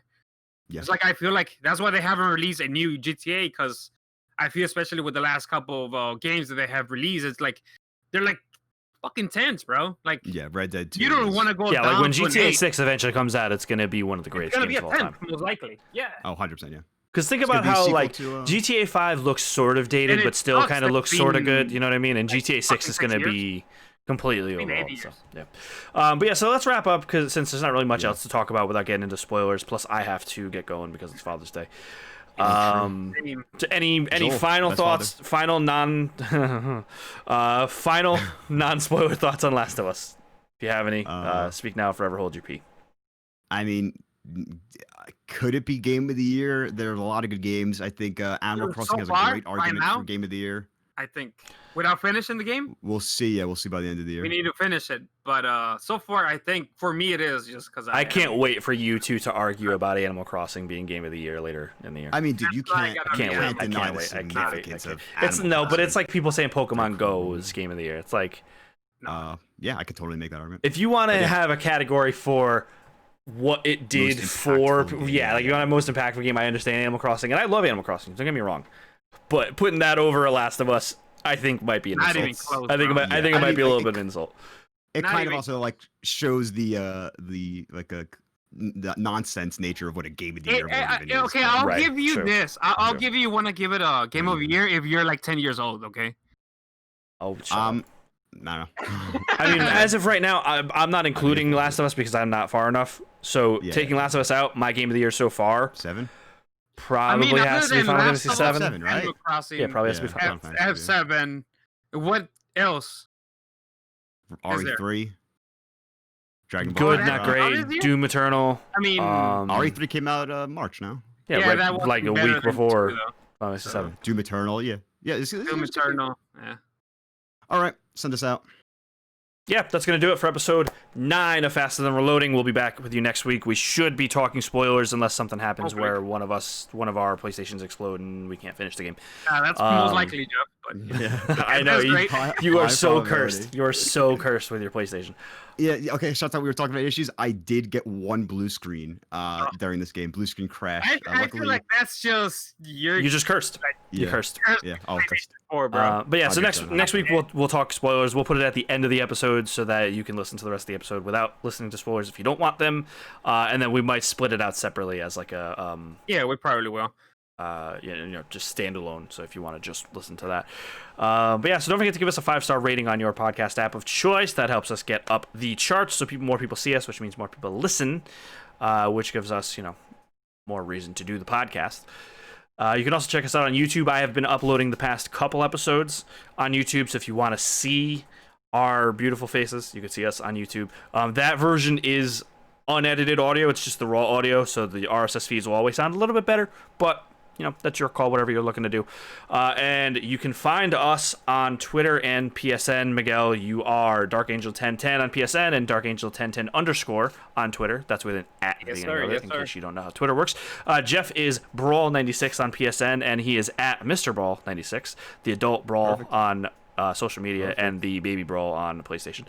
Yeah. It's like I feel like that's why they haven't released a new GTA, because I feel, especially with the last couple of games that they have released, it's like they're like fucking tense, bro. Like, yeah, Red Dead 2. You don't want to go. Yeah, like when GTA 6 eventually comes out, it's gonna be one of the greatest games of all time. Most likely. Yeah. Oh, 100%, yeah. Because think about how like GTA 5 looks sort of dated, but still kind of looks sort of good. You know what I mean? And like GTA 6 is going to be completely overall. So, yeah. But yeah, so let's wrap up, because since there's not really much else to talk about without getting into spoilers. Plus, I have to get going because it's Father's Day. Any final thoughts? Final non-spoiler thoughts on Last of Us? If you have any, speak now, forever hold your pee. I mean, could it be Game of the Year? There are a lot of good games. I think Animal Crossing has a great argument for Game of the Year. I think without finishing the game, we'll see. Yeah, we'll see by the end of the year. We need to finish it, but so far, I think for me it is, just because I can't wait for you two to argue about Animal Crossing being Game of the Year later in the year. I mean, dude, you can't deny the significance of it's no, but it's like people saying Pokemon Go is Game of the Year. It's like, yeah, I could totally make that argument. If you want to have a category for what it did for, like you want to have most impactful game, I understand Animal Crossing, and I love Animal Crossing, don't get me wrong, but putting that over a Last of Us, I think might be an insult. Even close, I think it might be a little bit of an insult. It kind of also like shows the nonsense nature of what a Game of the Year even is. Okay, I'll give you this. I'll give you want to give it a Game of the Year if you're like 10 years old. Okay. Oh, no. I mean, as of right now, I'm not including Last of Us because I'm not far enough. So taking Last of Us out, my Game of the Year so far, 7 probably has to be Final Fantasy 7, right? Yeah, probably has to be Final Fantasy 7. What else? RE3. Dragon Ball. Good, not great. Doom Eternal. I mean, RE3 came out March now. Yeah, right, like a week before Final Fantasy 7. Doom Eternal, yeah. Doom Eternal, yeah. All right, send us out. Yeah, that's going to do it for episode 9 of Faster Than Reloading. We'll be back with you next week. We should be talking spoilers unless something happens where one of our PlayStations explode and we can't finish the game. That's most likely, Jeff. But yeah. I know, you are so cursed. You are so cursed with your PlayStation. Yeah, okay, shout out, we were talking about issues. I did get one blue screen during this game. Blue screen crash. I feel like that's just... You're just cursed. You're cursed. Yeah, all cursed. But yeah, so next week we'll talk spoilers. We'll put it at the end of the episode so that you can listen to the rest of the episode without listening to spoilers if you don't want them. And then we might split it out separately as like a... yeah, we probably will. Just standalone. So if you want to just listen to that, but yeah, so don't forget to give us a 5-star rating on your podcast app of choice. That helps us get up the charts, so more people see us, which means more people listen, which gives us more reason to do the podcast. You can also check us out on YouTube. I have been uploading the past couple episodes on YouTube, so if you want to see our beautiful faces, you can see us on YouTube. That version is unedited audio. It's just the raw audio, so the RSS feeds will always sound a little bit better, but that's your call, whatever you're looking to do. And you can find us on Twitter and PSN. Miguel, you are DarkAngel1010 on PSN and DarkAngel1010_ on Twitter. That's with an at at the beginning of it, in case you don't know how Twitter works. Jeff is Brawl96 on PSN, and he is at Mr. Brawl96, the adult Brawl on social media, and the baby Brawl on PlayStation.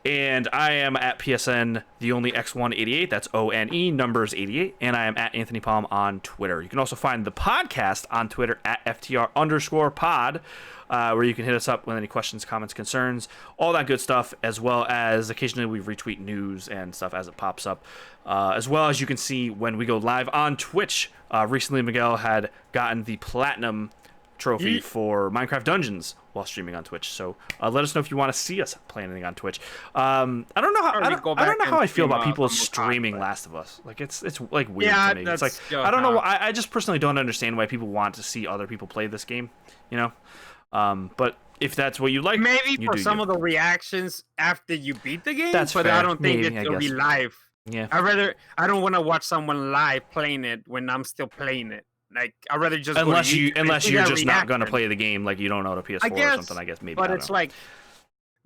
And I am at PSN, the only X188. That's ONE, numbers 88. And I am at Anthony Palm on Twitter. You can also find the podcast on Twitter at FTR_pod, where you can hit us up with any questions, comments, concerns, all that good stuff, as well as occasionally we retweet news and stuff as it pops up. As well as you can see when we go live on Twitch. Recently, Miguel had gotten the Platinum trophy for Minecraft Dungeons while streaming on Twitch. So let us know if you want to see us play anything on Twitch. I don't know how I feel about people streaming Last of Us. Like it's like weird to me. It's like I don't know. I just personally don't understand why people want to see other people play this game. But if that's what you like, maybe for some of the reactions after you beat the game. That's fair. I don't think it'll be live. Yeah. I don't want to watch someone live playing it when I'm still playing it. Like I'd rather just unless you're just not gonna play the game, like you don't know the PS4 or something. I guess maybe. But it's like,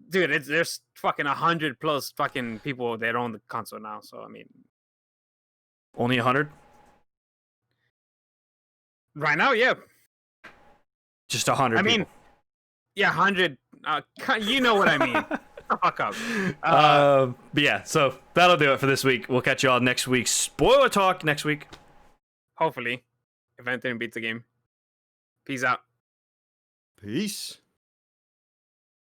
dude, there's fucking 100+ fucking people that own the console now. So I mean, only 100 right now, yeah. Just 100. I mean, yeah, 100. You know what I mean. the fuck up. But yeah, so that'll do it for this week. We'll catch you all next week. Spoiler talk next week. Hopefully, if Anthony beats the game. Peace out. Peace.